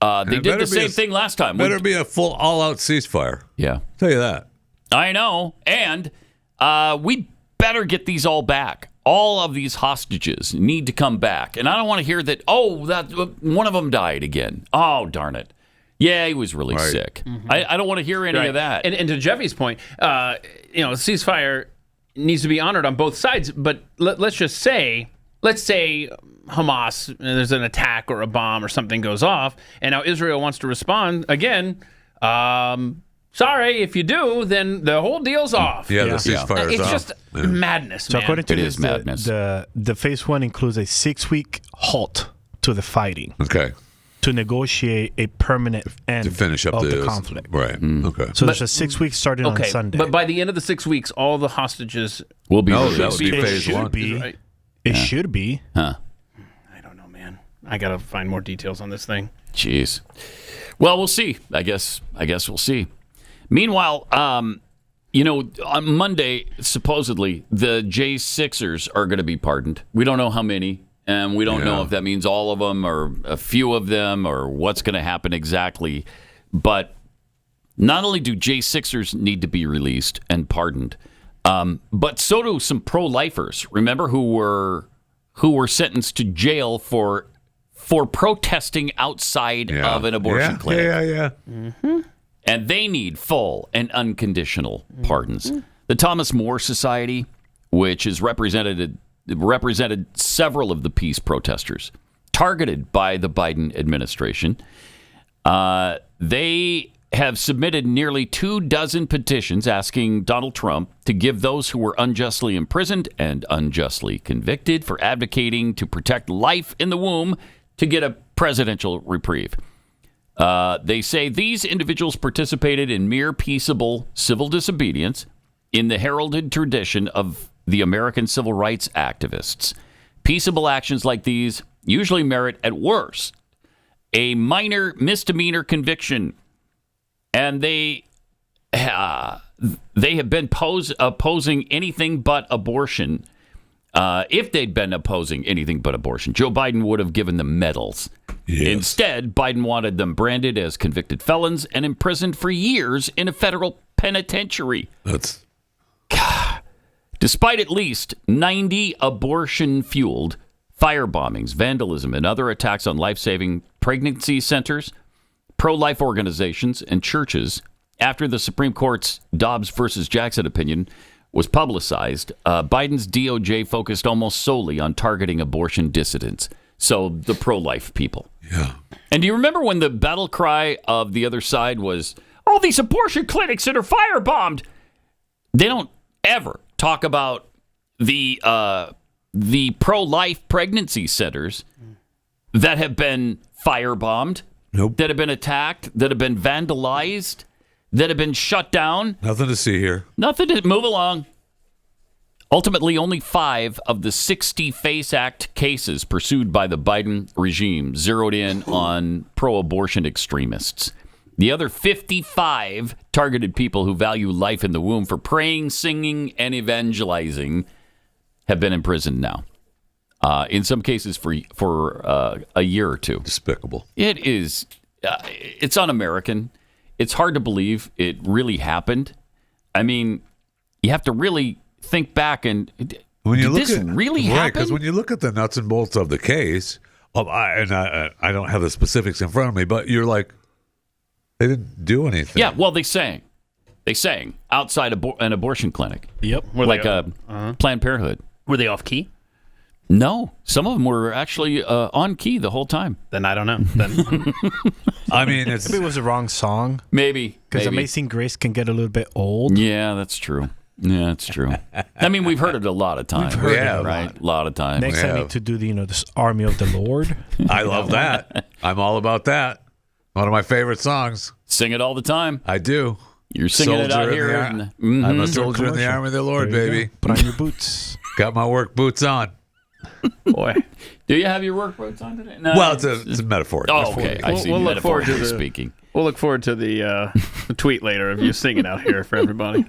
they did the same thing last time. Better be a full all-out ceasefire. Yeah, tell you that. I know, and we better get these all back. All of these hostages need to come back, and I don't want to hear that. Oh, that one of them died again. Oh, darn it. Yeah, he was really sick. Mm-hmm. I don't want to hear any of that. And to Jeffy's point, ceasefire needs to be honored on both sides. But let's say Hamas, there's an attack or a bomb or something goes off, and now Israel wants to respond again. Sorry, if you do, then the whole deal's off. Yeah, the ceasefire is off. It's just madness, So man. according to It this, is madness. The phase one includes a 6-week halt to the fighting. Okay. To negotiate a permanent end to finish up of the conflict. Right. Okay. So there's a 6 weeks starting on Sunday. But by the end of the 6 weeks, all the hostages will be released. That would be it phase should one. Be. Right. It should be. Huh. I don't know, man. I got to find more details on this thing. Jeez. Well, we'll see. I guess we'll see. Meanwhile, on Monday, supposedly, the J6ers are going to be pardoned. We don't know how many, and we don't know if that means all of them or a few of them or what's going to happen exactly. But not only do J6ers need to be released and pardoned, but so do some pro-lifers, remember, who were sentenced to jail for protesting outside of an abortion clinic. Yeah. Mm-hmm. And they need full and unconditional pardons. The Thomas More Society, which has represented several of the peace protesters targeted by the Biden administration, they have submitted nearly 24 petitions asking Donald Trump to give those who were unjustly imprisoned and unjustly convicted for advocating to protect life in the womb to get a presidential reprieve. They say these individuals participated in mere peaceable civil disobedience in the heralded tradition of the American civil rights activists. Peaceable actions like these usually merit, at worst, a minor misdemeanor conviction, and they have been opposing anything but abortion. If they'd been opposing anything but abortion, Joe Biden would have given them medals. Yes. Instead, Biden wanted them branded as convicted felons and imprisoned for years in a federal penitentiary. Despite at least 90 abortion-fueled fire bombings, vandalism, and other attacks on life-saving pregnancy centers, pro-life organizations, and churches, after the Supreme Court's Dobbs versus Jackson opinion was publicized, Biden's DOJ focused almost solely on targeting abortion dissidents. So the pro-life people. Yeah. And do you remember when the battle cry of the other side was, all these abortion clinics that are firebombed? They don't ever talk about the pro-life pregnancy centers that have been firebombed, that have been attacked, that have been vandalized, that have been shut down. Nothing to see here. Nothing to move along. Ultimately, only 5 of the 60 FACE Act cases pursued by the Biden regime zeroed in on pro-abortion extremists. The other 55 targeted people who value life in the womb for praying, singing, and evangelizing have been imprisoned now. In some cases for a year or two. Despicable. It is. It's un-American. It's hard to believe it really happened. I mean, you have to really think back and when you did this really happen? Right, because when you look at the nuts and bolts of the case, I don't have the specifics in front of me, but you're like, they didn't do anything. Yeah, well, they sang outside an abortion clinic. Yep, like Planned Parenthood. Were they off key? No, some of them were actually on key the whole time. Then I don't know. Then I mean, maybe it was the wrong song. Maybe because Amazing Grace can get a little bit old. Yeah, that's true. Yeah, that's true. I mean, we've heard it a lot of times. We've heard it, right? A lot of times. Next, I need to do this Army of the Lord. I love that. I'm all about that. One of my favorite songs. Sing it all the time. I do. You're singing it out here. I'm a soldier in the army of the Lord, baby. Put on your boots. Got my work boots on. Boy. Do you have your work boots on today? No, Well, it's a metaphor. Oh, okay. I see. We'll look forward to speaking. We'll look forward to the tweet later of you singing out here for everybody.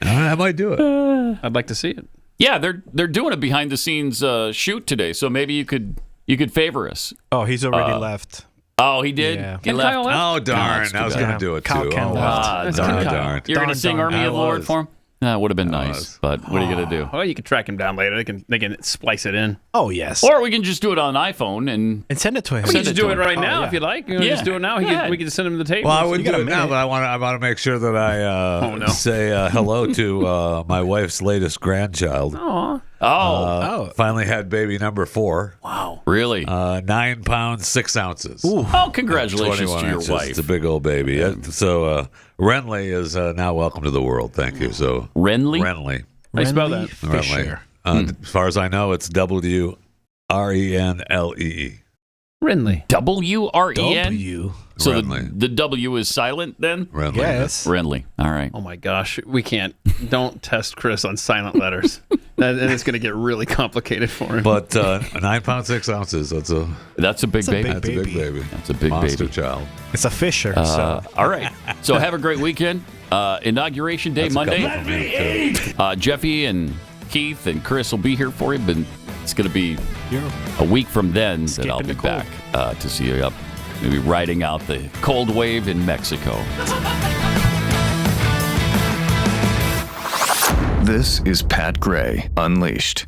I might do it. I'd like to see it. Yeah, they're doing a behind the scenes shoot today, so maybe you could favor us. Oh, he's already left. Oh, he did? Yeah. He left? Oh, darn. I was going to do it, Kyle too. Ken left. Darn. You're going to sing Darn. Army of the I Lord was. for him? That would have been nice, but what are you going to do? Well, you can track him down later. They can splice it in. Oh, yes. Or we can just do it on iPhone and send it to him. We can just do it right Oh, now yeah. if you like. You want to just do it now? We can send him the tape. Well, I would do it now, but I want to make sure that I say hello to my wife's latest grandchild. Finally had baby number 4. Wow. Really? 9 pounds, 6 ounces. Ooh. Oh, congratulations 21 to your inches. wife. It's a big old baby. So Renly is now welcome to the world. Thank you. So Renly? Renly. How do you spell that? Renly. As far as I know, it's WRENLEE. Renly. WREN? W. So Renly. the W is silent then? Renly. Yes. Renly. All right. Oh my gosh, we can't. Don't test Chris on silent letters. That is going to get really complicated for him. But 9 pounds, 6 ounces. That's a big baby. That's a big baby. That's a big monster baby. child. It's a Fisher. So. All right. So have a great weekend. Inauguration Day, That's a Monday. couple for me, too. Jeffy and Keith and Chris will be here for you, but it's going to be a week from then that I'll be back to see you up. Maybe riding out the cold wave in Mexico. This is Pat Gray Unleashed.